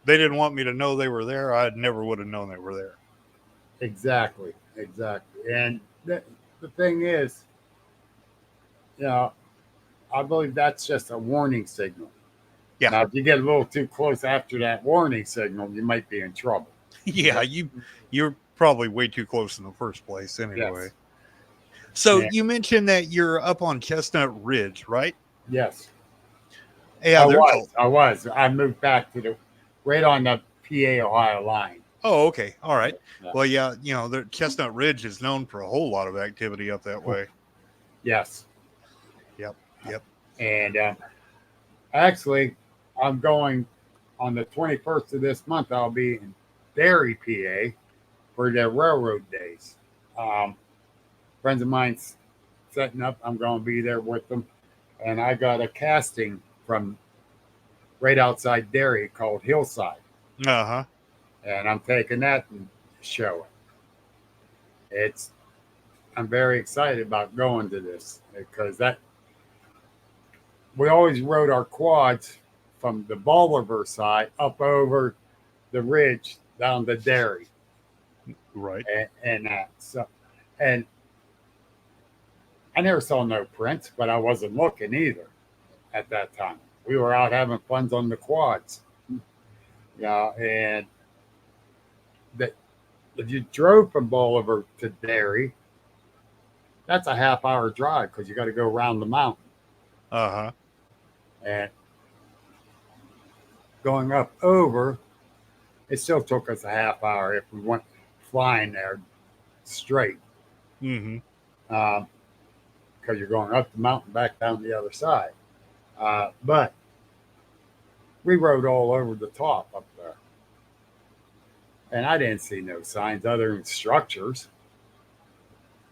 they didn't want me to know they were there, I never would have known they were there. Exactly. And the thing is, I believe that's just a warning signal. Yeah. Now, if you get a little too close after that warning signal, you might be in trouble. Yeah. You're probably way too close in the first place anyway. Yes. So Yeah. you mentioned that you're up on Chestnut Ridge, right? Yes. Yeah. I was. I moved back to right on the PA Ohio line. Oh, okay. All right. Yeah. Well, yeah, the Chestnut Ridge is known for a whole lot of activity up that way. Yes. Yep. And actually, I'm going on the 21st of this month. I'll be in Derry, PA, for the railroad days. Friends of mine's setting up. I'm going to be there with them, and I got a casting from right outside Derry called Hillside, Uh-huh. and I'm taking that and showing. I'm very excited about going to this because we always rode our quads from the Bolivar side up over the ridge down to Derry, Right. and I never saw no prints, but I wasn't looking either at that time. We were out having fun on the quads, and that if you drove from Bolivar to Derry, that's a half-hour drive because you got to go around the mountain. Uh-huh. And going up over, it still took us a half hour if we went flying there straight. Mm-hmm. Because you're going up the mountain back down the other side. But we rode all over the top up there. And I didn't see no signs other than structures.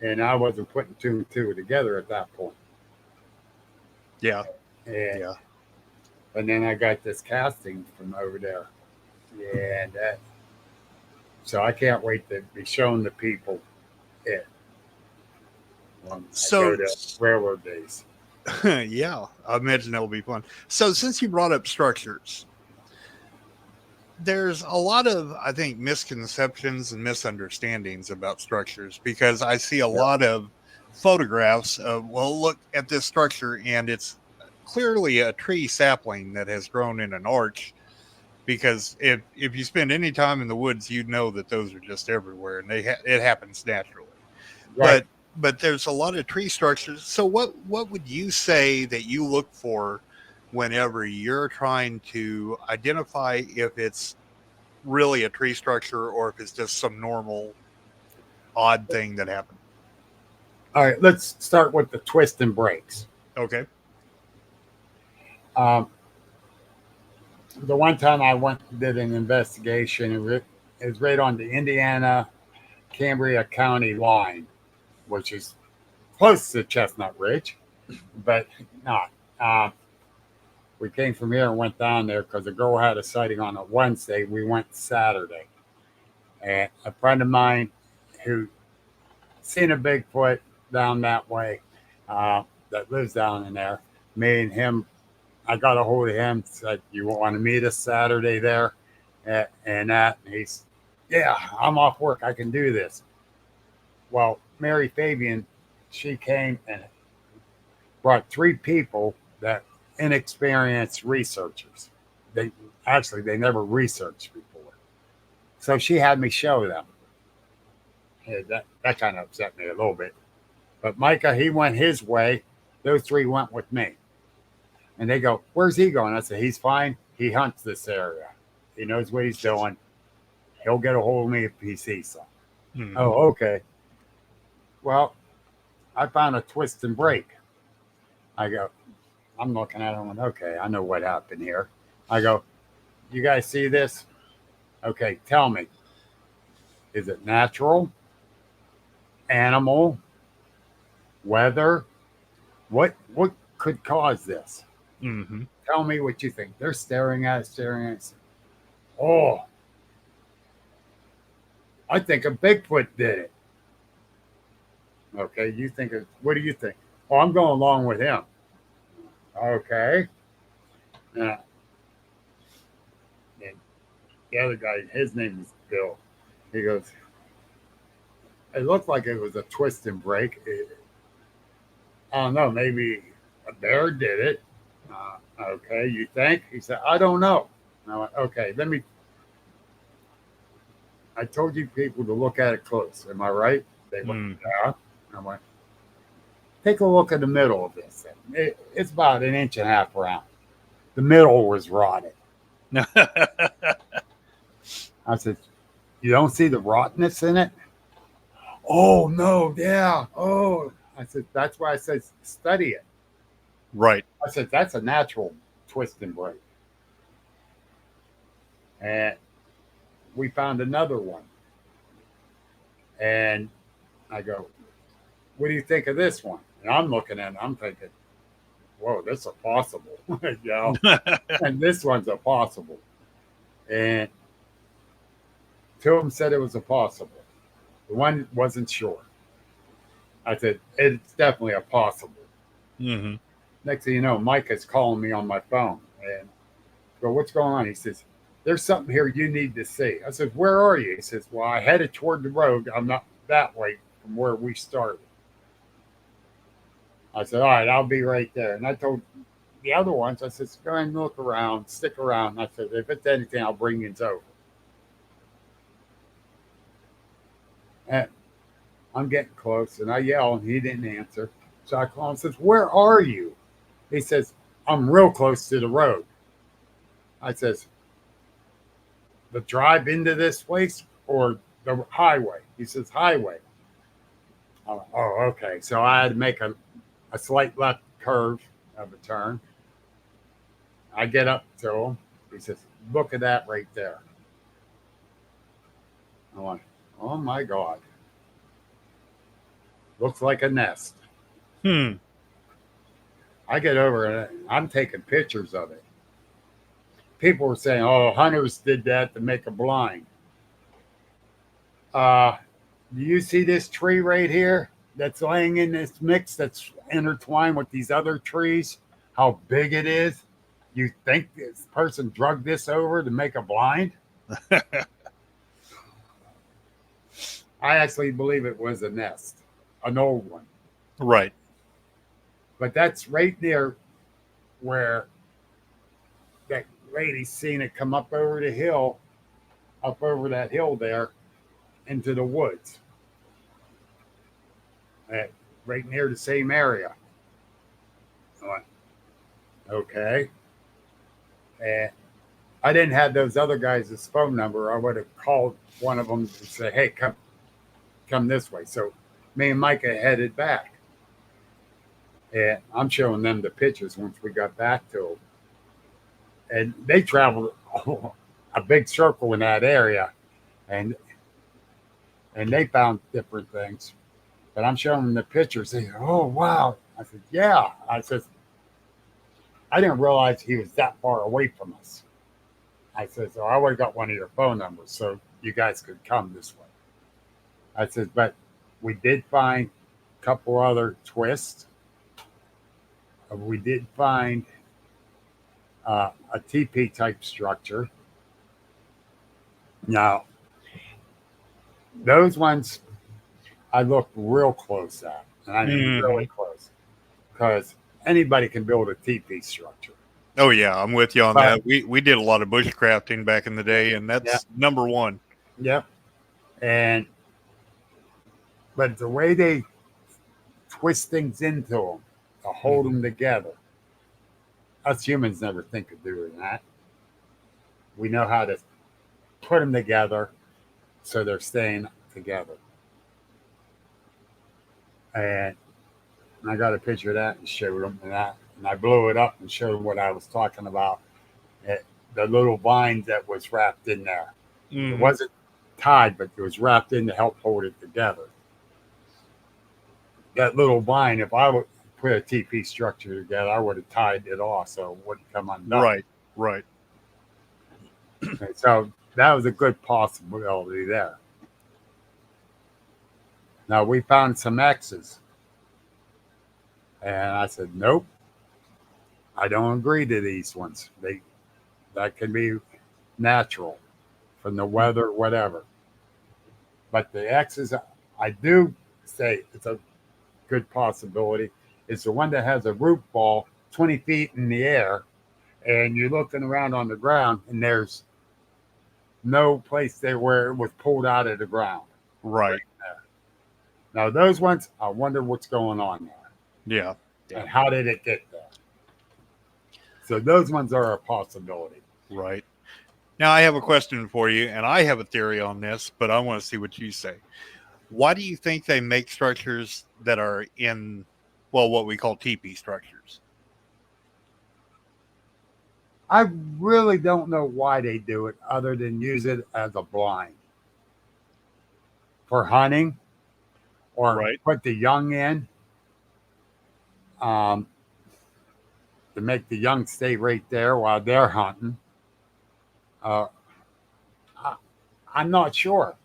And I wasn't putting two and two together at that point. Yeah. And, Yeah. and then I got this casting from over there. And so I can't wait to be showing the people it. When So- I go to railroad days. Yeah, I imagine that'll be fun. So since you brought up structures, there's a lot of, I think, misconceptions and misunderstandings about structures because I see a lot of photographs of, well, look at this structure and it's clearly a tree sapling that has grown in an arch. Because if you spend any time in the woods, you know that those are just everywhere and it happens naturally. Right. But there's a lot of tree structures. So what would you say that you look for whenever you're trying to identify if it's really a tree structure or if it's just some normal odd thing that happened? All right, let's start with the twist and breaks. Okay. The one time I went and did an investigation, it was right on the Indiana-Cambria County line, which is close to Chestnut Ridge, but not. We came from here and went down there because the girl had a sighting on a Wednesday. We went Saturday. And a friend of mine who seen a Bigfoot down that way that lives down in there, me and him, I got a hold of him, said, you want to meet us Saturday there? And he's, yeah, I'm off work. I can do this. Well, Mary Fabian, she came and brought 3 people that inexperienced researchers. They never researched before. So she had me show them. Yeah, that kind of upset me a little bit. But Micah, he went his way. Those 3 went with me. And they go, where's he going? I said, he's fine. He hunts this area. He knows what he's doing. He'll get a hold of me if he sees something. Mm-hmm. Oh, okay. Well, I found a twist and break. I'm looking at him and okay, I know what happened here. I go, you guys see this? Okay, tell me. Is it natural? Animal? Weather? What could cause this? Mm-hmm. Tell me what you think. They're staring at it. Oh, I think a Bigfoot did it. Okay, what do you think? Oh, I'm going along with him. Okay. And the other guy, his name is Bill. He goes, it looked like it was a twist and break. I don't know, maybe a bear did it. Okay, you think? He said, I don't know. And I went, okay, I told you people to look at it close. Am I right? They went, yeah. I went, take a look at the middle of this thing. It's about 1.5 inches round. The middle was rotted. I said, you don't see the rottenness in it? Oh, no, yeah. Oh, I said, that's why I said study it. Right. I said, that's a natural twist and break. And we found another one. And I go, what do you think of this one? And I'm looking at it, I'm thinking, whoa, this is a possible. You know? And this one's a possible. And 2 of them said it was a possible. The one wasn't sure. I said, it's definitely a possible. Mm-hmm. Next thing you know, Mike is calling me on my phone. And I go, what's going on? He says, there's something here you need to see. I said, where are you? He says, well, I headed toward the road. I'm not that way from where we started. I said, all right, I'll be right there. And I told the other ones, I said, go ahead and look around, stick around. And I said, if it's anything, I'll bring you over. And I'm getting close, and I yell, and he didn't answer. So I call him and says, "Where are you?" He says, "I'm real close to the road." I says, "The drive into this place or the highway?" He says, "Highway." I'm like, "Oh, okay." So I had to make a slight left curve of a turn. I get up to him. He says, "Look at that right there." I'm like, "Oh my God. Looks like a nest." Hmm. I get over and I'm taking pictures of it. People were saying, "Oh, hunters did that to make a blind." Do you see this tree right here that's laying in this mix that's intertwined with these other trees? How big it is? You think this person drug this over to make a blind? I actually believe it was a nest, an old one. Right. But that's right near where that lady seen it come up over the hill, up over that hill there into the woods. Right near the same area. I went, okay. And I didn't have those other guys' phone number. I would have called one of them and say, "Hey, come this way." So me and Micah headed back. And I'm showing them the pictures once we got back to them. And they traveled a big circle in that area, and they found different things. But I'm showing them the pictures. They go, "Oh, wow." I said, "Yeah." I said, "I didn't realize he was that far away from us." I said, "So I would have got one of your phone numbers so you guys could come this way." I said, "But we did find a couple other twists. We did find a TP type structure. Now, those ones I looked real close at, and I mean really close, because anybody can build a TP structure." Oh yeah, I'm with you on But, that. We did a lot of bushcrafting back in the day, and that's number one. yep. But the way they twist things into them to hold them together, us humans never think of doing that. We know how to put them together so they're staying together. And I got a picture of that and showed them and I blew it up and showed them what I was talking about. The little vine that was wrapped in there. Mm-hmm. It wasn't tied, but it was wrapped in to help hold it together. That little vine, if I would put a TP structure together, I would have tied it off so it wouldn't come undone. Right. And so that was a good possibility there. Now we found some X's. And I said, "Nope, I don't agree to these ones. That can be natural from the weather, whatever. But the X's, I do say it's a good possibility. It's the one that has a root ball 20 feet in the air, and you're looking around on the ground, and there's no place there where it was pulled out of the ground. Right. Now, those ones, I wonder what's going on there. Yeah. And how did it get there? So those ones are a possibility. Right. Now, I have a question for you, and I have a theory on this, but I want to see what you say. Why do you think they make structures that are in, well, what we call teepee structures? I really don't know why they do it other than use it as a blind for hunting or put the young in to make the young stay right there while they're hunting. I'm not sure.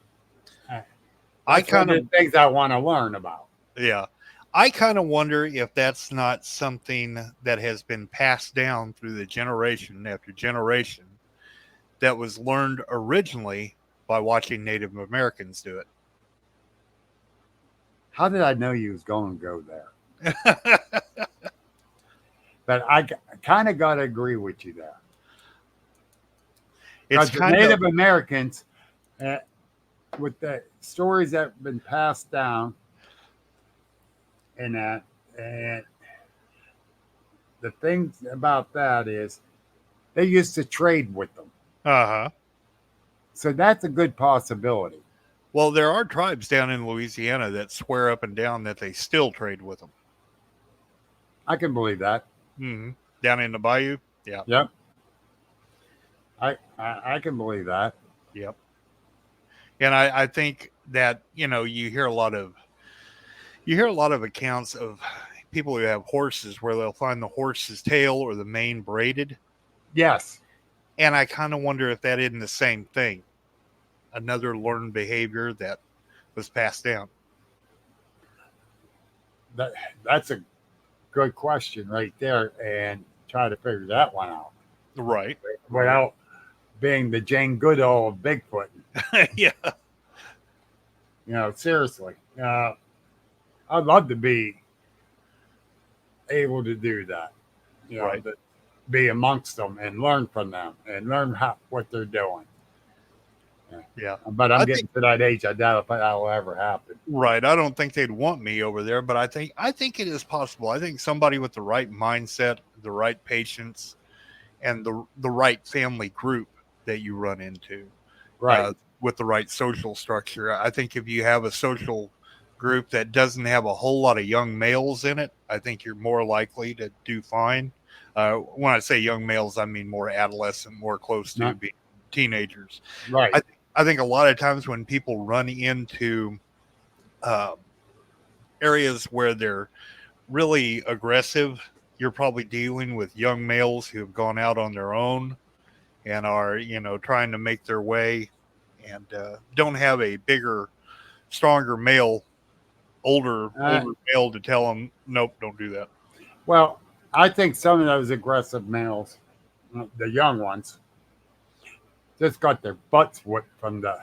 That's one of the things I want to learn about. Yeah. I kind of wonder if that's not something that has been passed down through the generation after generation that was learned originally by watching Native Americans do it. How did I know you was going to go there? But I kind of got to agree with you there. It's the Native Americans, with the stories that have been passed down and that, and the thing about that is they used to trade with them. Uh-huh. So that's a good possibility. Well, there are tribes down in Louisiana that swear up and down that they still trade with them. I can believe that. Mm-hmm. Down in the bayou. Yeah. Yep. I can believe that. Yep. And I think that, you hear a lot of accounts of people who have horses where they'll find the horse's tail or the mane braided. Yes. And I kind of wonder if that isn't the same thing. Another learned behavior that was passed down. That's a good question right there, and try to figure that one out. Right. Without being the Jane Goodall of Bigfoot. Yeah. Seriously. I'd love to be able to do that. Right. To be amongst them and learn from them and learn what they're doing. Yeah. But I'm getting to that age. I doubt if that'll ever happen. Right. I don't think they'd want me over there, but I think it is possible. I think somebody with the right mindset, the right patience, and the right family group that you run into, Right. with the right social structure. I think if you have a social group that doesn't have a whole lot of young males in it, I think you're more likely to do fine. When I say young males, I mean more adolescent, more close to being teenagers. Right. I think a lot of times when people run into areas where they're really aggressive, you're probably dealing with young males who have gone out on their own and are, trying to make their way and don't have a bigger, stronger male, older male to tell them, nope, don't do that. Well, I think some of those aggressive males, the young ones, just got their butts whipped from the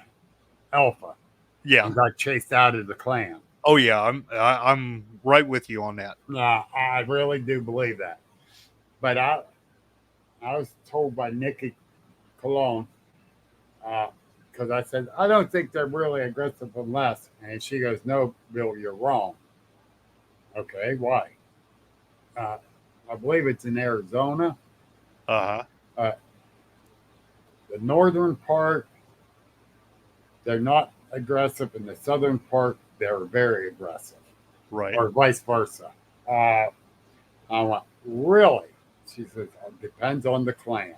alpha. Yeah. And got chased out of the clan. Oh yeah, I'm right with you on that. No, I really do believe that. But I was told by Nikki Cologne, because I said, I don't think they're really aggressive unless, and she goes, no, Bill, you're wrong. Okay, why? I believe it's in Arizona. Uh-huh. The northern part, they're not aggressive. In the southern part, they're very aggressive. Right. Or vice versa. I went, really? She says, it depends on the clan.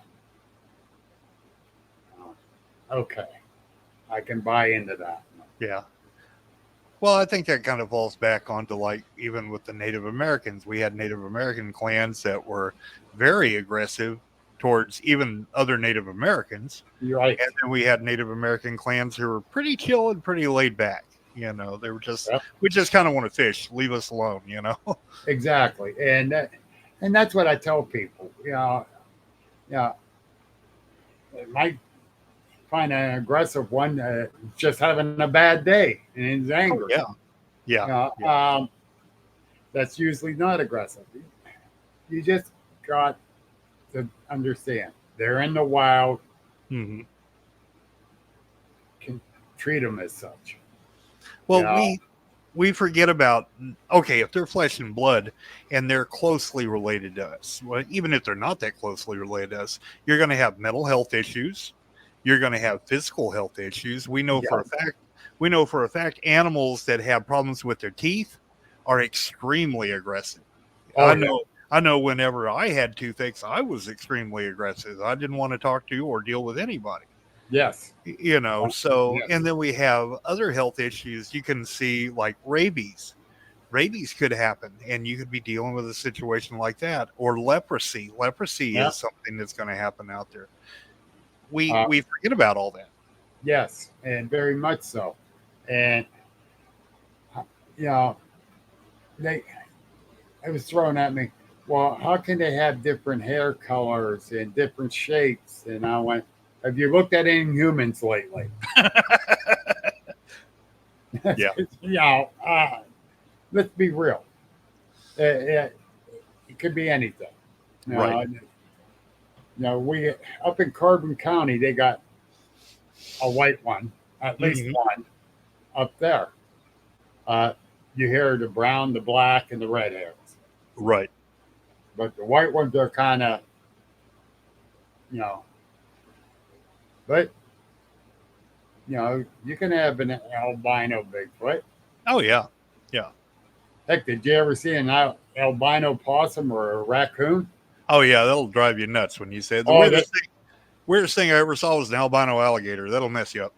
Okay. I can buy into that. Yeah. Well, I think that kind of falls back onto, like, even with the Native Americans, we had Native American clans that were very aggressive towards even other Native Americans. You're right. And then we had Native American clans who were pretty chill and pretty laid back. They were just, we just kind of want to fish. Leave us alone, Exactly. And that's what I tell people. It might find an aggressive one just having a bad day and is angry. Oh, yeah. That's usually not aggressive. You just got to understand they're in the wild. Mm-hmm. Can treat them as such. Well, we forget about, okay, if they're flesh and blood and they're closely related to us, well, even if they're not that closely related to us, you're going to have mental health issues. You're going to have physical health issues. We know for a fact animals that have problems with their teeth are extremely aggressive. I know whenever I had toothaches, I was extremely aggressive. I didn't want to talk to or deal with anybody. Yes. So, and then we have other health issues. You can see like rabies. Rabies could happen and you could be dealing with a situation like that, or leprosy. Leprosy is something that's going to happen out there. We forget about all that. Yes. And very much so. And, it was thrown at me, well, how can they have different hair colors and different shapes? And I went, have you looked at Inhumans lately? Let's be real. It could be anything. Right. We up in Carbon County, they got a white one. at least Mhm. one up there. You hear the brown, the black, and the red hairs. Right. But the white ones are kind of, you know, but, you can have an albino Bigfoot. Oh yeah. Yeah. Heck, did you ever see an albino possum or a raccoon? Oh yeah. That'll drive you nuts when you say it. The Oh, weirdest thing I ever saw was an albino alligator. That'll mess you up.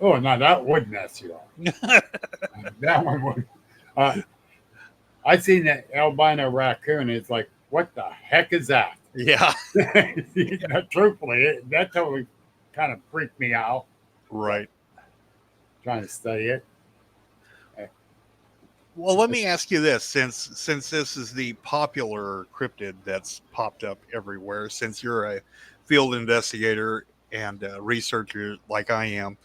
oh, no, that would mess you up. That one would. I seen that albino raccoon. It's like, what the heck is that? Yeah. Truthfully, that totally kind of freaked me out. Right. Trying to study it. Well, let me ask you this: since this is the popular cryptid that's popped up everywhere, since you're a field investigator and a researcher like I am,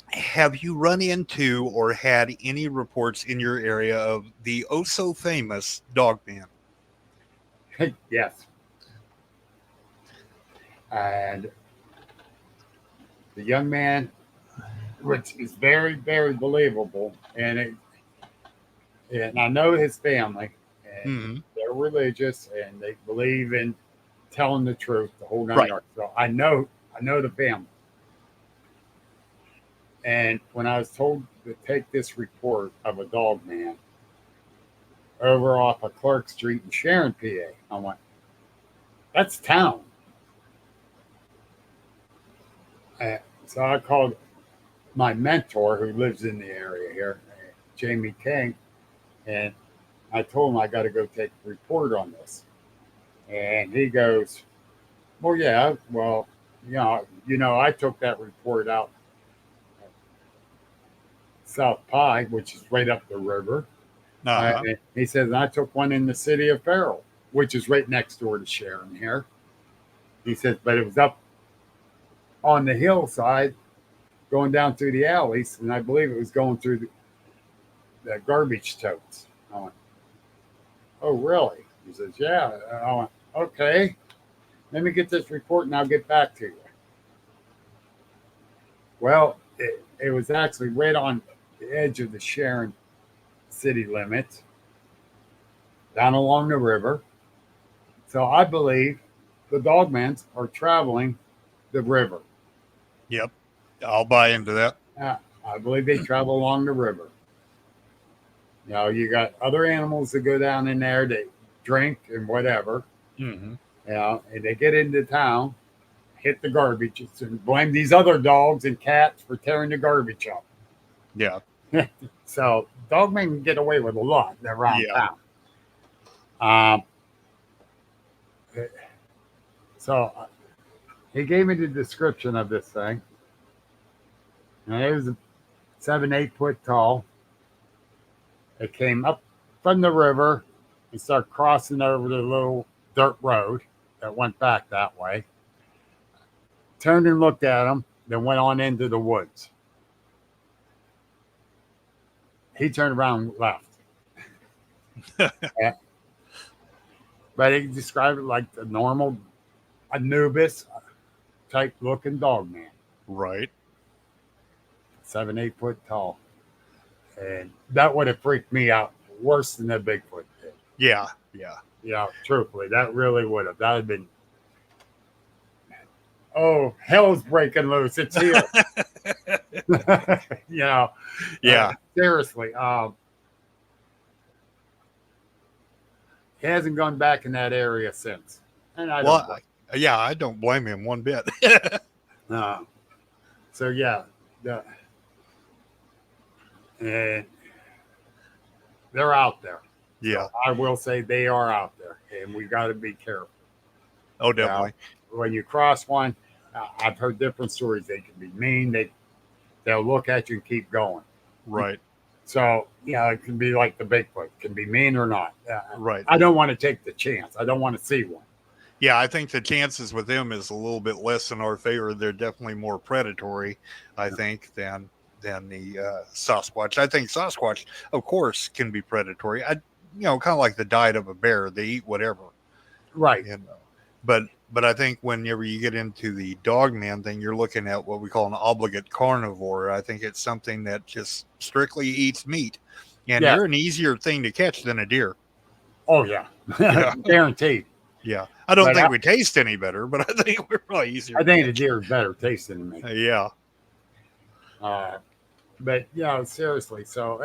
have you run into or had any reports in your area of the oh so famous Dogman? Yes. And the young man, which is very, very believable, and I know his family, and Mm-hmm. they're religious, and they believe in telling the truth, the whole nine Right. yards. So I know the family. And when I was told to take this report of a dog man over off of Clark Street in Sharon, PA, I went, that's town. So I called my mentor who lives in the area here, Jamie King, and I told him I got to go take a report on this. And he goes, well, yeah, well, I took that report out South Pie, which is right up the river. Uh-huh. And he says, I took one in the city of Farrell, which is right next door to Sharon here. He says, but it was up on the hillside going down through the alleys, and I believe it was going through the garbage totes. I went, oh, really? He says, yeah. I went, okay. Let me get this report and I'll get back to you. Well, it was actually right on the edge of the Sharon city limits, down along the river. So I believe the dogmans are traveling the river. Yep. I'll buy into that. I believe they travel along the river. You got other animals that go down in there, they drink and whatever. Mm-hmm. And they get into town, hit the garbage, and blame these other dogs and cats for tearing the garbage up. Yeah. So dogmen can get away with a lot around Yeah. town. So he gave me the description of this thing. And it was 7-8 foot tall. It came up from the river and started crossing over the little dirt road that went back that way. Turned and looked at him, then went on into the woods. He turned around and left. Yeah. But he described it like the normal Anubis type looking dog man. Right. 7-8 foot tall. And that would have freaked me out worse than the Bigfoot did. Yeah. Yeah. Yeah, truthfully, that really would have. That would have been, oh, hell's breaking loose. It's here. Yeah. Seriously. He hasn't gone back in that area since. And I don't blame yeah, I don't blame him one bit. So, yeah. And they're out there. Yeah. So I will say they are out there, and we got to be careful. Oh, definitely. When you cross one, I've heard different stories. They can be mean. They'll look at you and keep going. Right. So, it can be like the Bigfoot. It can be mean or not. Right. I don't want to take the chance. I don't want to see one. Yeah, I think the chances with them is a little bit less in our favor. They're definitely more predatory, I think, than the Sasquatch. I think Sasquatch, of course, can be predatory. Kind of like the diet of a bear. They eat whatever. Right. But But I think whenever you get into the dogman thing, you're looking at what we call an obligate carnivore. I think it's something that just strictly eats meat. And Yeah. they're an easier thing to catch than a deer. Oh, yeah. Yeah. Guaranteed. Yeah. I don't But think we taste any better, but I think we're probably easier I to think the catch. deer is better tasting than me. Yeah. But, seriously. So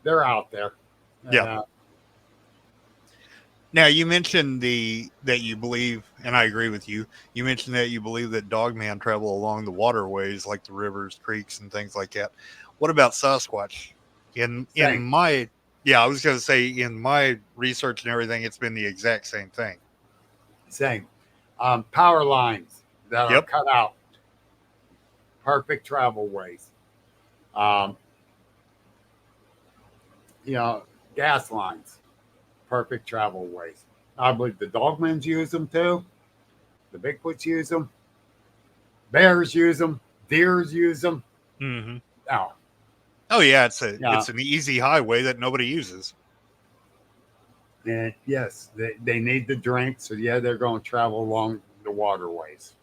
they're out there. Yeah. Now, you mentioned that you believe, and I agree with you, you mentioned that you believe that dogman travel along the waterways like the rivers, creeks, and things like that. What about Sasquatch? In Same. my, I was going to say, in my research and everything, it's been the exact same thing. Same. Power lines that are Yep. cut out. Perfect travel ways. Gas lines. Perfect travel ways. I believe the dogmans use them too. The Bigfoots use them. Bears use them. Deers use them. Mm-hmm. Now, Oh yeah, it's an easy highway that nobody uses. and yes, they need the drink, so they're going to travel along the waterways.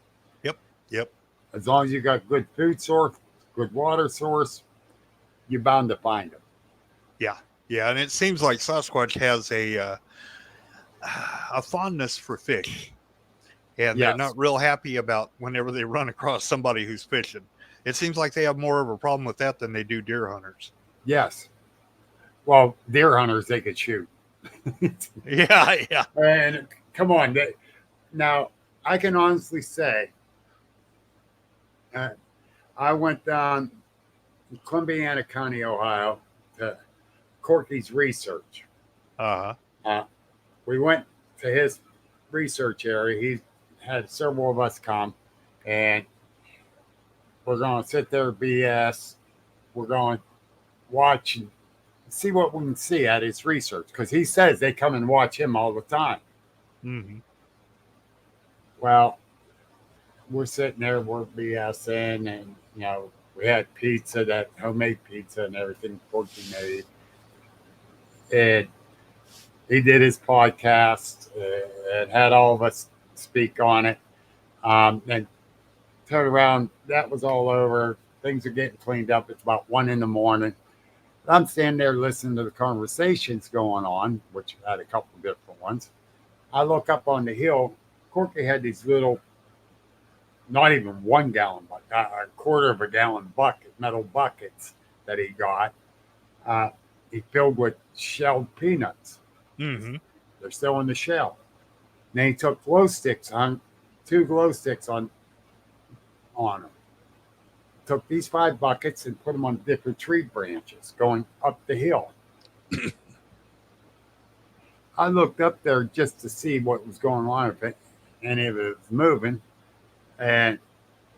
Yep. As long as you got good food source, good water source, you're bound to find them. Yeah, and it seems like Sasquatch has a fondness for fish, and they're Yes. not real happy about whenever they run across somebody who's fishing. It seems like they have more of a problem with that than they do deer hunters. Yes. Well, deer hunters, they could shoot. Yeah. And come on. Now, I can honestly say, I went down Columbiana County, Ohio, to Corky's research. Uh-huh. We went to his research area. He had several of us come, and we're going to sit there, BS. We're going to watch and see what we can see at his research, because he says they come and watch him all the time. Mm-hmm. Well, we're sitting there, we're BSing, and we had pizza, that homemade pizza and everything Corky made. And he did his podcast and had all of us speak on it. And turned around, that was all over. Things are getting cleaned up. It's about 1 a.m. I'm standing there listening to the conversations going on, which had a couple of different ones. I look up on the hill. Corky had these little, not even 1 gallon, but a quarter of a gallon metal buckets that he got. He filled with shelled peanuts. Mm-hmm. They're still in the shell. Then he took glow sticks on 2 glow sticks on them. Took these 5 buckets and put them on different tree branches going up the hill. I looked up there just to see what was going on, if any of it was moving, and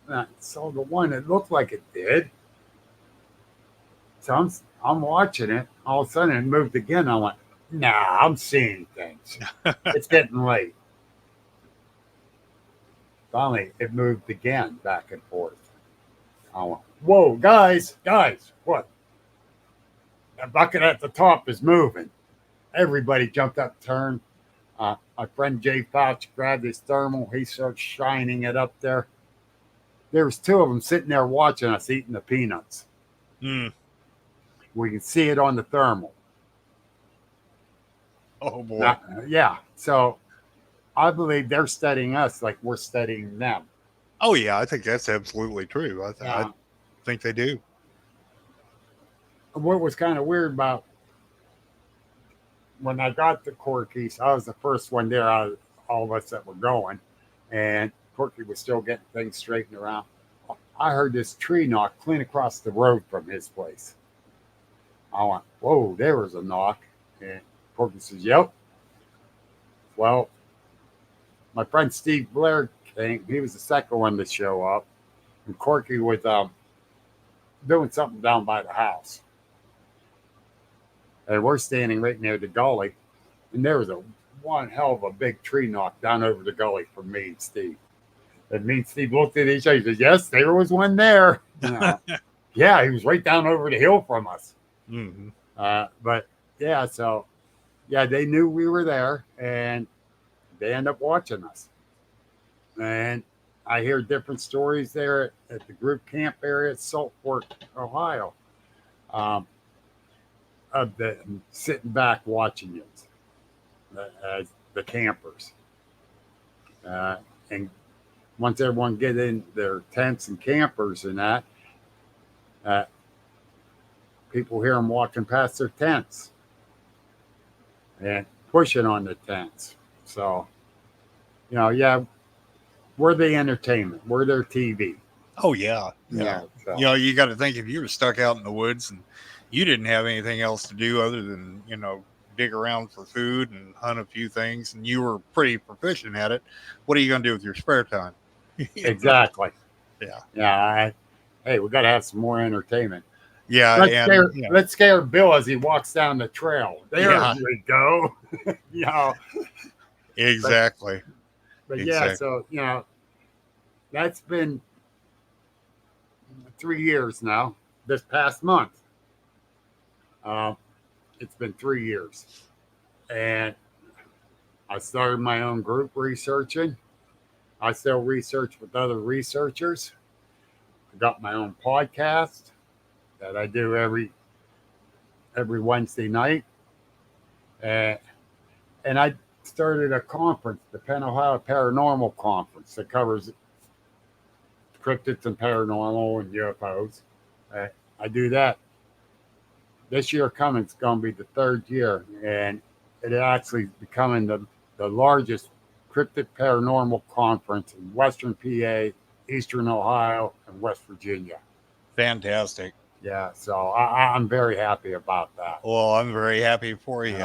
I saw the one that looked like it did. So I'm watching it. All of a sudden, it moved again. I went, nah, I'm seeing things. It's getting late. Finally, it moved again, back and forth. I went, whoa, guys, what? That bucket at the top is moving. Everybody jumped up, turned. My friend Jay Fouch grabbed his thermal. He started shining it up there. There was 2 of them sitting there watching us eating the peanuts. Mm. We can see it on the thermal. Oh boy. So I believe they're studying us like we're studying them. Oh yeah, I think that's absolutely true. I think they do. What was kind of weird about when I got to Corky's, I was the first one there out of all of us that were going, and Corky was still getting things straightened around. I heard this tree knock clean across the road from his place. I went, whoa, there was a knock. And Corky says, yep. Well, my friend Steve Blair came. He was the second one to show up. And Corky was doing something down by the house. And we're standing right near the gully. And there was one hell of a big tree knock down over the gully from me and Steve. And me and Steve looked at each other and said, yes, there was one there. Yeah, he was right down over the hill from us. Mm-hmm. But yeah, so yeah, they knew we were there, and they end up watching us. And I hear different stories there at the group camp area at Saltport, Ohio, of them sitting back watching you, as the campers. And once everyone get in their tents and campers and that, people hear them walking past their tents and pushing on the tents. So, yeah, we're the entertainment. We're their TV. Oh yeah. So. You got to think, if you were stuck out in the woods and you didn't have anything else to do other than, dig around for food and hunt a few things, and you were pretty proficient at it, what are you going to do with your spare time? Exactly. Yeah. Hey, we got to have some more entertainment. Yeah. Let's scare Bill as he walks down the trail. There we go. Exactly. But exactly. Yeah, so, that's been 3 years now, this past month. It's been 3 years. And I started my own group researching. I still research with other researchers. I got my own podcast that I do every Wednesday night. And I started a conference, the Penn Ohio Paranormal Conference, that covers cryptids and paranormal and UFOs. I do that. This year coming, it's going to be the 3rd year, and it actually becoming the largest cryptid paranormal conference in Western PA, Eastern Ohio, and West Virginia. Fantastic. Yeah, so I'm very happy about that. Well, I'm very happy for you.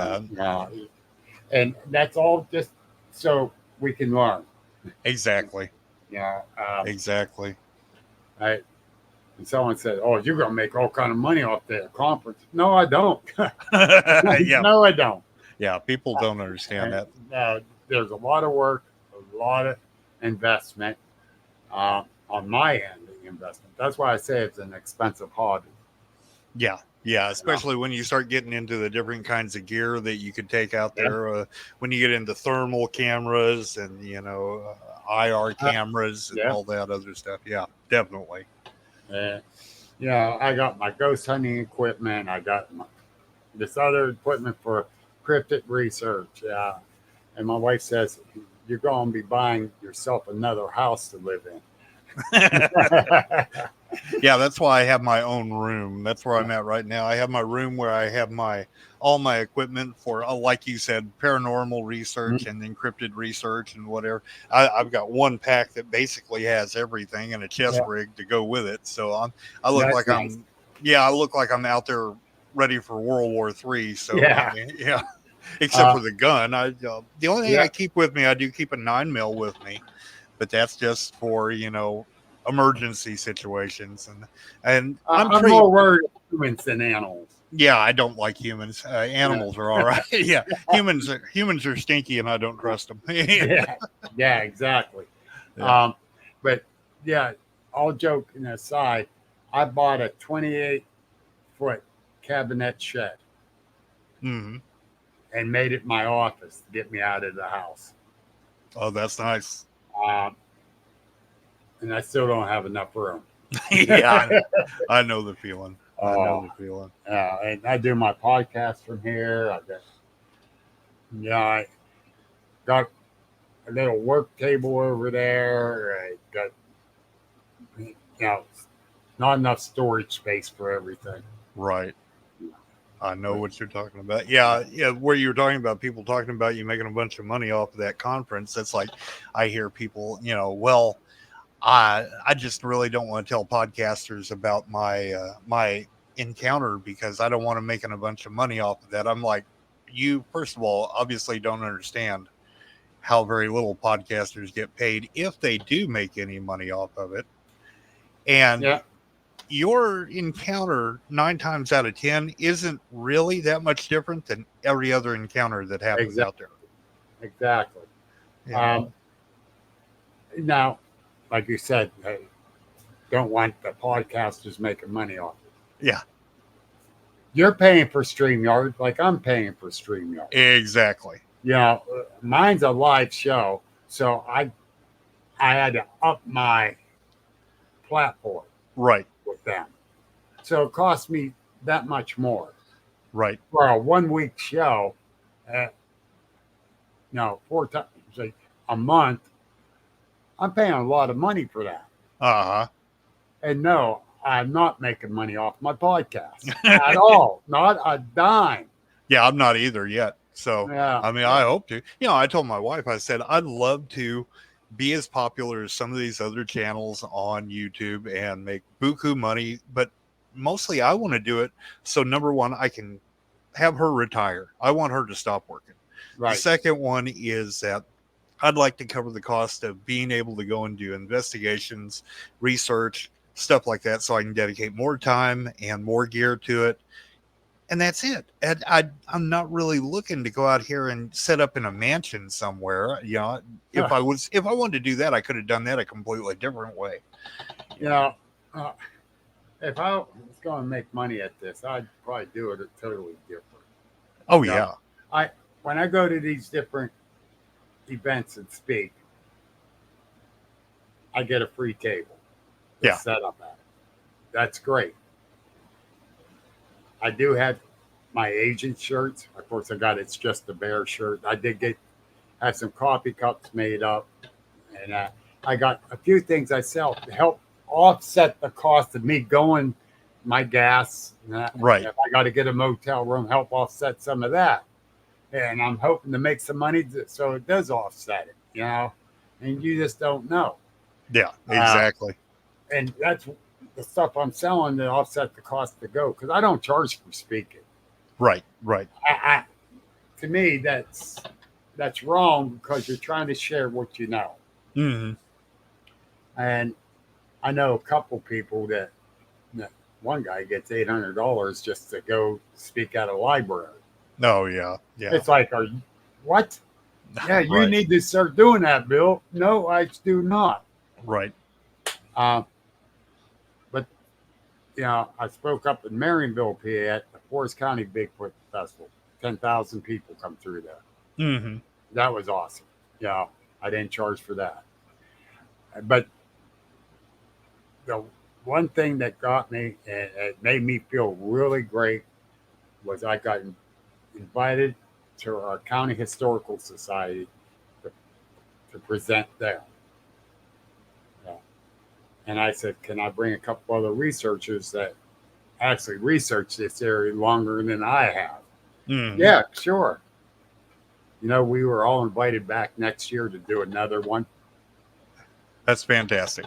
And that's all just so we can learn. Exactly. Yeah. Exactly. And someone said, "Oh, you're going to make all kind of money off the conference." No, I don't. Yeah. No, I don't. Yeah, people don't understand that. There's a lot of work, a lot of investment on my end of the investment. That's why I say it's an expensive hobby. Yeah, especially when you start getting into the different kinds of gear that you could take out there. When you get into thermal cameras and, IR cameras and all that other stuff. Yeah, definitely. I got my ghost hunting equipment. I got this other equipment for cryptid research. Yeah. And my wife says, "You're going to be buying yourself another house to live in." Yeah, that's why I have my own room. That's where I'm at right now. I have my room where I have all my equipment for, like you said, paranormal research and encrypted research and whatever. I've got one pack that basically has everything and a chest rig to go with it. So I look like I'm out there ready for World War III. So except for the gun. The only thing I keep with me, I do keep a 9mm with me, but that's just for emergency situations, and I'm more worried about humans than animals. Yeah, I don't like humans. Animals are all right. Yeah, humans are stinky, and I don't trust them. Yeah, exactly. Yeah. But all joking aside, I bought a 28-foot cabinet shed and made it my office to get me out of the house. Oh, that's nice. And I still don't have enough room. Yeah, I know the feeling. And I do my podcast from here. I got a little work table over there. I got, not enough storage space for everything. Right. I know what you're talking about. Yeah. Where you were talking about people talking about you making a bunch of money off of that conference. That's like, I hear people, I just really don't want to tell podcasters about my encounter because I don't want to make a bunch of money off of that. I'm like, you, first of all, obviously don't understand how very little podcasters get paid if they do make any money off of it. And your encounter 9 times out of 10 isn't really that much different than every other encounter that happens out there. Exactly. Yeah. Now, like you said, I don't want the podcasters making money off it. Yeah. You're paying for StreamYard like I'm paying for StreamYard. Exactly. Mine's a live show, so I had to up my platform Right. with them. So it cost me that much more Right. for a 1 week show. Uh, 4 times like a month. I'm paying a lot of money for that. Uh And no, I'm not making money off my podcast huh. at all. Not a dime. Yeah, I'm not either yet. So, Yeah. I mean, I hope to. I told my wife, I said, I'd love to be as popular as some of these other channels on YouTube and make buku money. But mostly I want to do it. So, number one, I can have her retire. I want her to stop working. The Right. second one is that I'd like to cover the cost of being able to go and do investigations, research, stuff like that, so I can dedicate more time and more gear to it. And that's it. And I'm not really looking to go out here and set up in a mansion somewhere. If I wanted to do that, I could have done that a completely different way. Uh, if I was going to make money at this, I'd probably do it totally different. Oh Yeah. yeah. When I go to these different events and speak, I get a free table to Yeah. set up at. That's great. I do have my agent shirts. Of course, it's just a bear shirt. I did have some coffee cups made up, and I got a few things I sell to help offset the cost of me going, my gas. Right. If I got to get a motel room, help offset some of that. And I'm hoping to make some money so it does offset it, and you just don't know. Yeah, exactly. And that's the stuff I'm selling to offset the cost to go, because I don't charge for speaking. Right. To me, that's wrong, because you're trying to share what you know. Mm-hmm. And I know a couple people that one guy gets $800 just to go speak at a library. Oh yeah. Yeah. It's like, what? Yeah, you Right. need to start doing that, Bill. No, I do not. Right. But I spoke up in Marionville, PA, at the Forest County Bigfoot Festival. 10,000 people come through there. Mm-hmm. That was awesome. I didn't charge for that. But the one thing that got me and it made me feel really great was I got invited to our county historical society to present there. And I said, can I bring a couple other researchers that actually research this area longer than I have? Mm-hmm. Yeah, sure. We were all invited back next year to do another one. That's fantastic.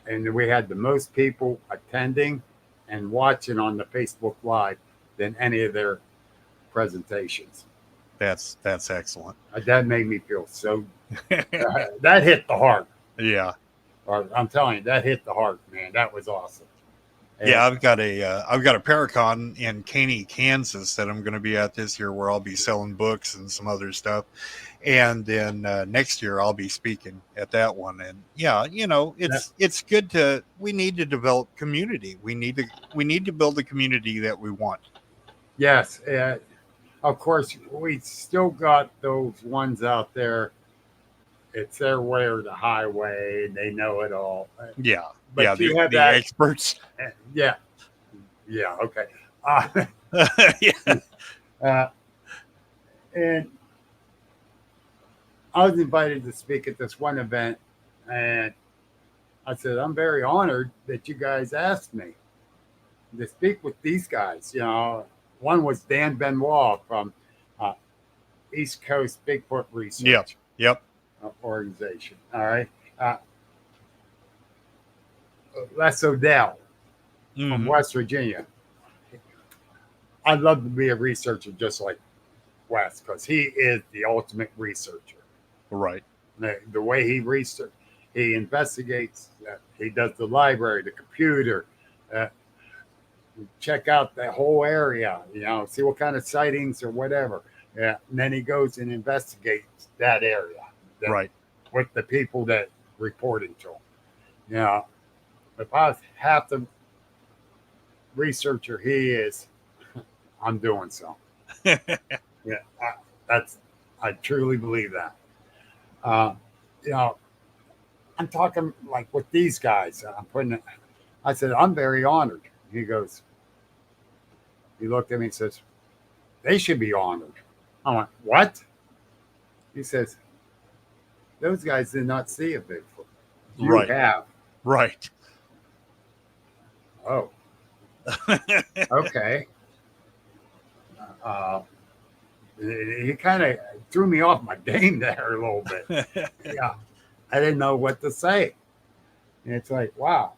And we had the most people attending and watching on the Facebook Live than any of their presentations. That's excellent. That made me feel so. That hit the heart. Yeah. I'm telling you, that hit the heart, man. That was awesome. And Yeah, I've got a Paracon in Caney, Kansas that I'm going to be at this year, where I'll be selling books and some other stuff. And then next year I'll be speaking at that one. And yeah, it's good we need to develop community. We need to build the community that we want. Yes. Of course, we still got those ones out there. It's their way or the highway, and they know it all. Yeah. But yeah. you have the that experts. Yeah. Yeah. Okay. Yeah. And I was invited to speak at this one event, and I said, I'm very honored that you guys asked me to speak with these guys. One was Dan Benoit from East Coast Bigfoot Research Yep. Organization. All right. Les Odell from West Virginia. I'd love to be a researcher just like Wes, because he is the ultimate researcher. Right. The way he research, he investigates, he does the library, the computer, check out the whole area, see what kind of sightings or whatever. Yeah, and then he goes and investigates that area, Right, with the people that reporting to him. If I was half the researcher he is, I'm doing something. Yeah, I truly believe that. You know, I'm talking like with these guys. I said, I'm very honored. He goes, he looked at me and says, they should be honored. I went, what? He says, those guys did not see a Bigfoot. You Right. have. Right. Oh, okay. He kind of threw me off my game there a little bit. Yeah. I didn't know what to say. And it's like, wow.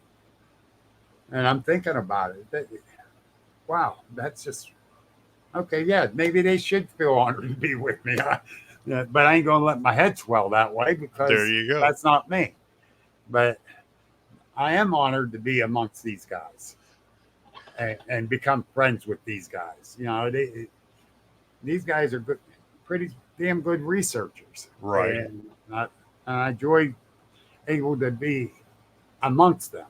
And I'm thinking about it. Wow, that's just okay. Yeah, maybe they should feel honored to be with me. But I ain't going to let my head swell that way because There you go. that's not me. But I am honored to be amongst these guys and become friends with these guys. You know, these guys are good, pretty damn good researchers. Right. And I enjoy able to be amongst them.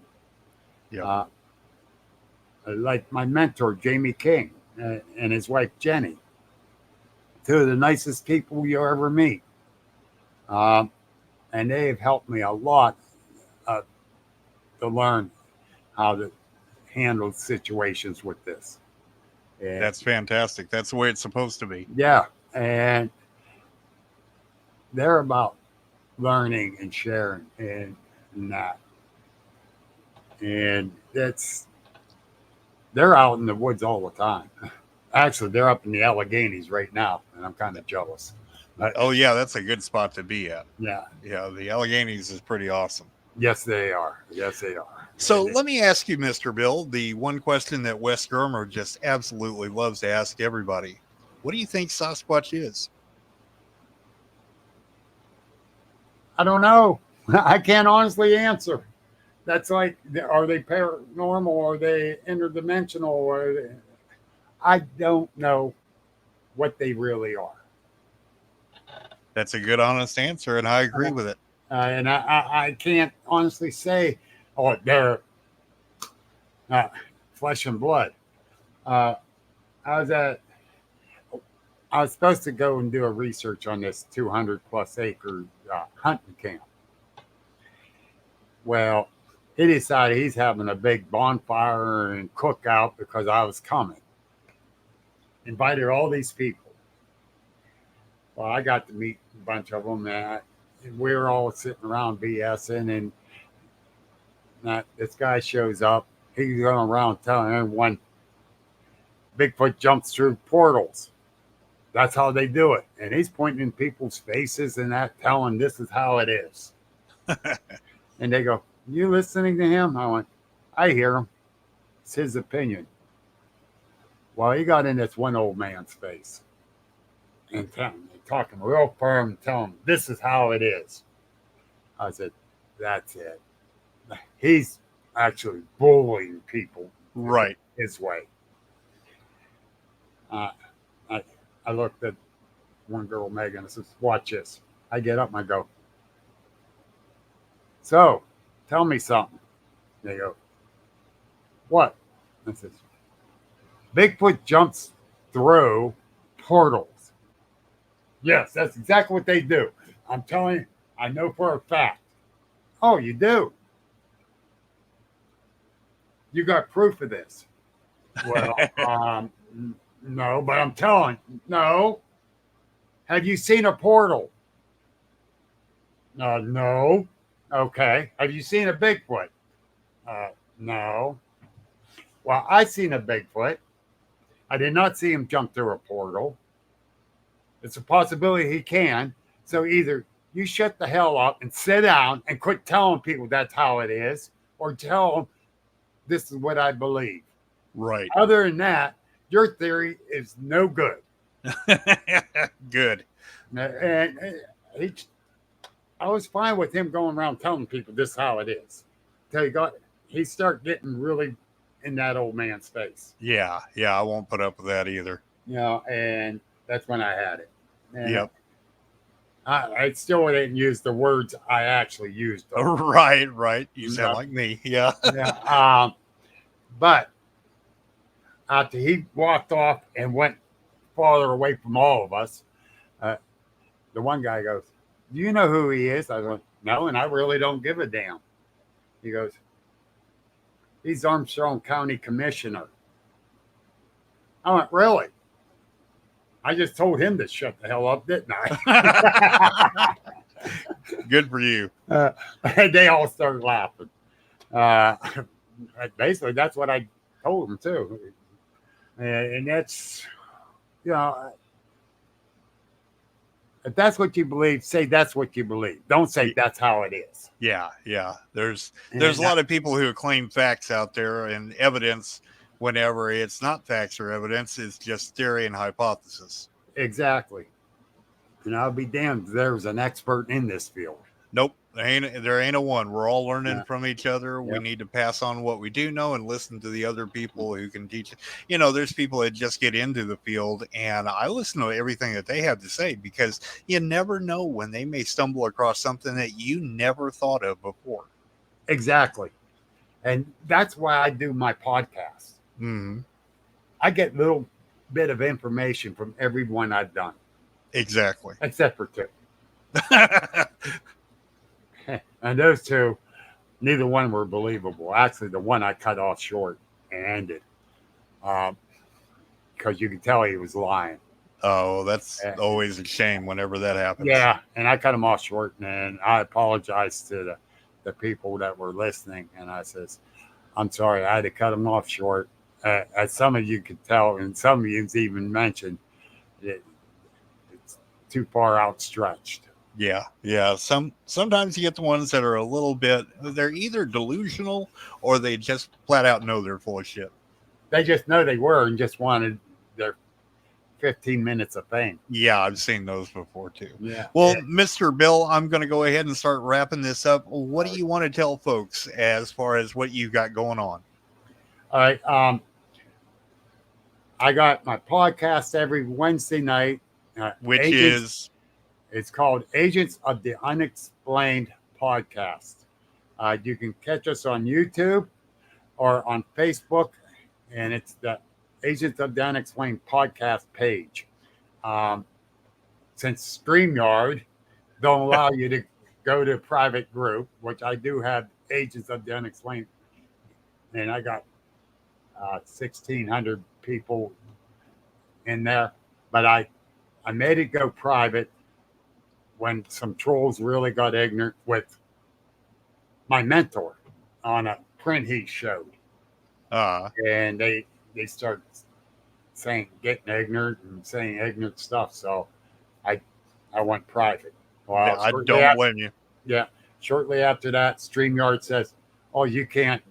Yeah. Like my mentor, Jamie King, and his wife, Jenny. Two of the nicest people you'll ever meet. And they have helped me a lot to learn how to handle situations with this. And That's fantastic. That's the way it's supposed to be. yeah. And they're about learning and sharing and that. And they're out in the woods all the time. Actually, they're up in the Alleghenies right now, and I'm kind of jealous. But Oh, yeah, that's a good spot to be at. yeah, Yeah, the Alleghenies is pretty awesome. yes, they are. Yes, they are. So And let me ask you, Mr. Bill, the one question that Wes Germer just absolutely loves to ask everybody. What do you think Sasquatch is? I don't know. I can't honestly answer. That's like, are they paranormal? Are they interdimensional? I don't know what they really are. That's a good, honest answer, and I agree with it. And I can't honestly say, oh, they're flesh and blood. I was supposed to go and do a research on this 200 plus acre hunting camp. Well, he decided he's having a big bonfire and cookout because I was coming. Invited all these people. Well, I got to meet a bunch of them, and we were all sitting around BSing, and this guy shows up. He's going around telling everyone Bigfoot jumps through portals. That's how they do it. And he's pointing in people's faces and telling this is how it is. And they go, you listening to him? I went, I hear him. It's his opinion. Well, he got in this one old man's face and talking real firm, telling him this is how it is. I said, that's it. He's actually bullying people Right. his way. I looked at one girl, Megan, and says, watch this. I get up and I go, so tell me something. They go, what? I says, Bigfoot jumps through portals. Yes, that's exactly what they do. I'm telling you, I know for a fact. Oh, you do? You got proof of this? Well, no, but I'm telling you, no. Have you seen a portal? No. Okay. Have you seen a Bigfoot? No. Well, I seen a Bigfoot. I did not see him jump through a portal. It's a possibility he can. So either you shut the hell up and sit down and quit telling people that's how it is, or tell them this is what I believe. Right. Other than that, your theory is no good. Good. And I was fine with him going around telling people this is how it is. Till he started getting really in that old man's face. Yeah. Yeah. I won't put up with that either. You know, and that's when I had it. And Yep. I still didn't use the words I actually used. Right. Right. You sound Yeah. like me. Yeah. Yeah. But after he walked off and went farther away from all of us, the one guy goes, "Do you know who he is?" I went, "No, and I really don't give a damn." He goes, "He's Armstrong County Commissioner." I went, "Really?" I just told him to shut the hell up, didn't I? Good for you. They all started laughing. Basically, that's what I told them too. And that's, you know, if that's what you believe, say that's what you believe. Don't say that's how it is. Yeah. There's And a lot of people who claim facts out there and evidence whenever it's not facts or evidence, it's just theory and hypothesis. Exactly. And I'll be damned if there was an expert in this field. Nope. There ain't a one. We're all learning from each other. Yep. We need to pass on what we do know and listen to the other people who can teach. You know, there's people that just get into the field, and I listen to everything that they have to say because you never know when they may stumble across something that you never thought of before. Exactly. And that's why I do my podcast. Mm-hmm. I get little bit of information from everyone I've done. Exactly. Except for two. And those two, neither one were believable. Actually, the one I cut off short and ended because you could tell he was lying. Oh, that's always a shame whenever that happens. Yeah, and I cut him off short, and I apologized to the people that were listening, and I says, "I'm sorry, I had to cut him off short." As some of you could tell, and some of you even mentioned, it's too far outstretched. Yeah. Sometimes you get the ones that are a little bit, they're either delusional or they just flat out know they're full of shit. They just know they were and just wanted their 15 minutes of fame. Yeah, I've seen those before too. Yeah. Well, Mr. Bill, I'm going to go ahead and start wrapping this up. What do you want to tell folks as far as what you got going on? All right. I got my podcast every Wednesday night. Which is? It's called Agents of the Unexplained Podcast. You can catch us on YouTube or on Facebook, and it's the Agents of the Unexplained Podcast page. Since StreamYard don't allow you to go to a private group, which I do have Agents of the Unexplained, and I got 1,600 people in there, but I made it go private when some trolls really got ignorant with my mentor on a print he showed. And they started getting ignorant and saying ignorant stuff. So I went private. Well, I don't blame you. Yeah. Shortly after that, StreamYard says, "Oh, you can't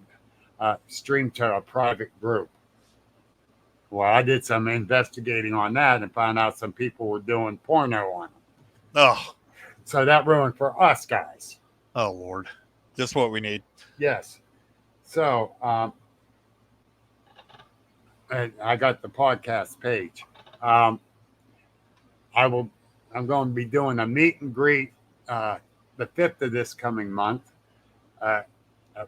stream to a private group." Well, I did some investigating on that and found out some people were doing porno on them. Oh. So that ruined for us guys. Oh, Lord. Just what we need. Yes. So, and I got the podcast page. I'm going to be doing a meet and greet the 5th of this coming month at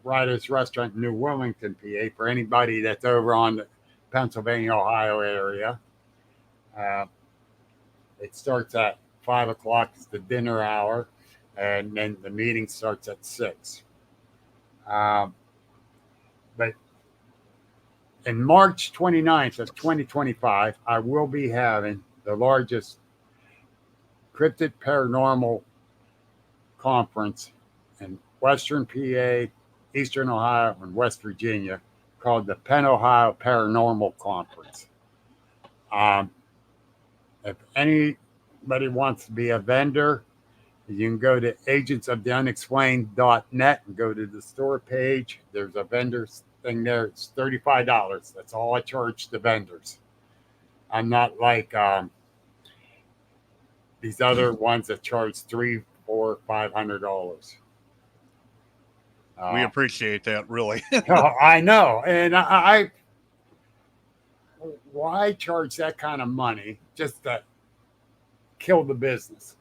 Ryder's Restaurant in New Wilmington, PA, for anybody that's over on the Pennsylvania, Ohio area. It starts at 5 o'clock. It's the dinner hour, and then the meeting starts at 6. But in March 29th of 2025, I will be having the largest cryptid paranormal conference in Western PA, Eastern Ohio, and West Virginia, called the Penn Ohio Paranormal Conference. If anybody wants to be a vendor, you can go to agentsoftheunexplained.net and go to the store page. There's a vendor's thing there. It's $35. That's all I charge the vendors. I'm not like these other ones that charge $300, $400, $500. We appreciate that, really. I know. And I why charge that kind of money just to kill the business?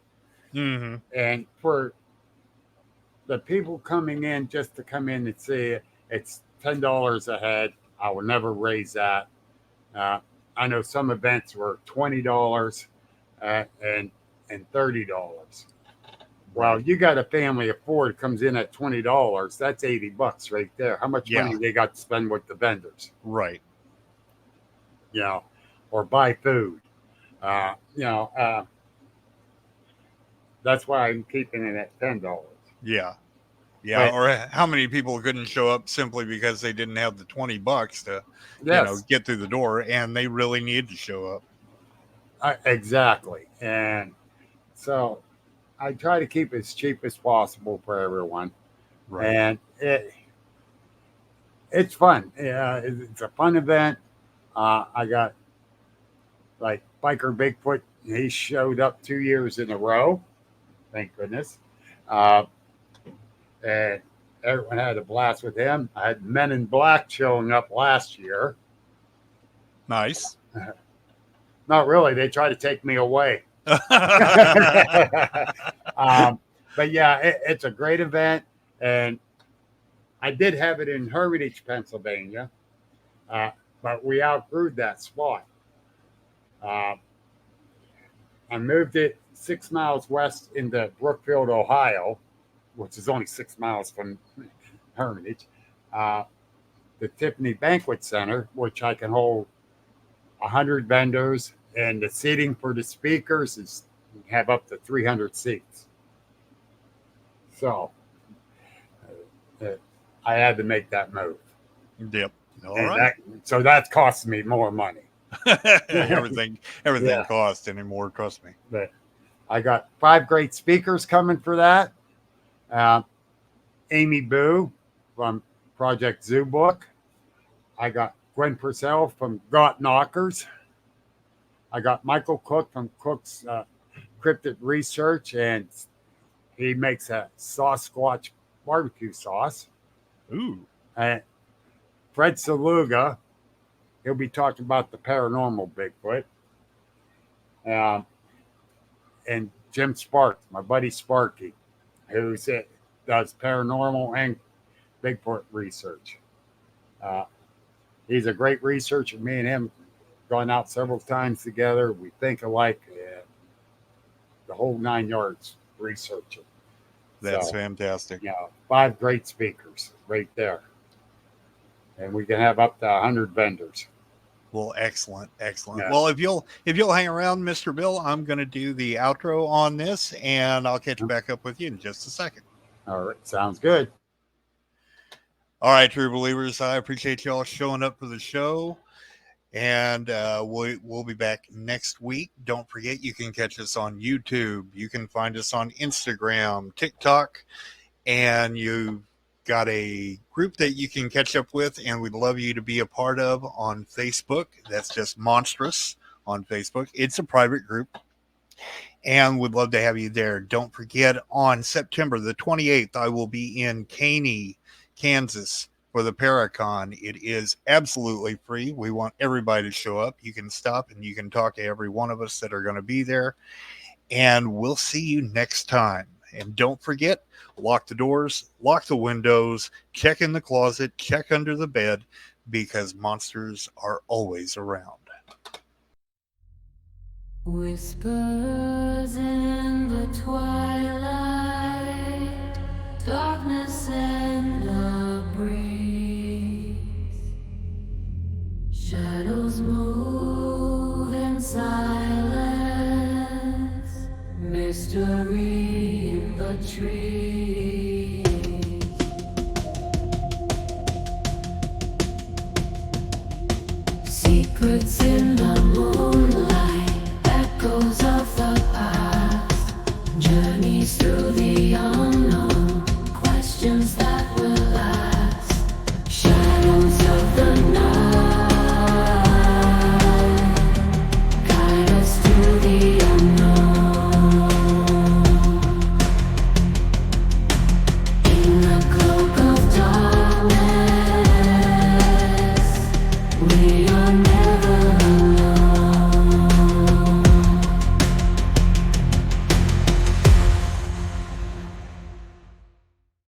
Mm-hmm. And for the people coming in just to come in and see it, it's $10 a head. I will never raise that. I know some events were $20, and and $30. Well, you got a family of four that comes in at $20. That's $80 right there. How much money they got to spend with the vendors? Right. Or buy food. That's why I'm keeping it at $10. Yeah. But, or how many people couldn't show up simply because they didn't have the $20 to, get through the door, and they really need to show up. Exactly. And so I try to keep it as cheap as possible for everyone. Right. And it's fun. It's a fun event. I got like Biker Bigfoot. He showed up 2 years in a row. Thank goodness. And everyone had a blast with him. I had Men in Black showing up last year. Nice. Not really. They tried to take me away. But yeah, it's a great event. And I did have it in Hermitage, Pennsylvania. But we outgrew that spot. I moved it 6 miles west into Brookfield, Ohio, which is only 6 miles from Hermitage. The Tiffany Banquet Center, which I can hold 100 vendors, and the seating for the speakers is have up to 300 seats. So I had to make that move. Yep. All right. So that's costing me more money. everything costs anymore, trust me. But I got 5 great speakers coming for that. Amy Boo from Project Zoo Book. I got Gwen Purcell from Got Knockers. I got Michael Cook from Cook's Cryptid Research, and he makes a Sasquatch barbecue sauce. Ooh. And Fred Saluga, he'll be talking about the paranormal Bigfoot. And Jim Sparks, my buddy Sparky, who does paranormal and Bigfoot research. He's a great researcher. Me and him gone out several times together. We think alike. The whole 9 yards researching. That's fantastic. 5 great speakers right there. And we can have up to 100 vendors. Well, excellent. Yeah. Well, if you'll hang around, Mr. Bill, I'm going to do the outro on this, and I'll catch back up with you in just a second. All right. Sounds good. All right, true believers, I appreciate y'all showing up for the show, and we'll be back next week. Don't forget, you can catch us on YouTube. You can find us on Instagram, TikTok, and you've got a group that you can catch up with, and we'd love you to be a part of on Facebook. That's just Monstrous on Facebook. It's a private group, and we'd love to have you there. Don't forget, on September the 28th, I will be in Caney, Kansas for the Paracon. It is absolutely free. We want everybody to show up. You can stop and you can talk to every one of us that are going to be there. And we'll see you next time. And don't forget, lock the doors, lock the windows, check in the closet, check under the bed, because monsters are always around. Whispers in the twilight, darkness and a breeze, shadows move in silence, mystery in the trees. Secrets in the moon.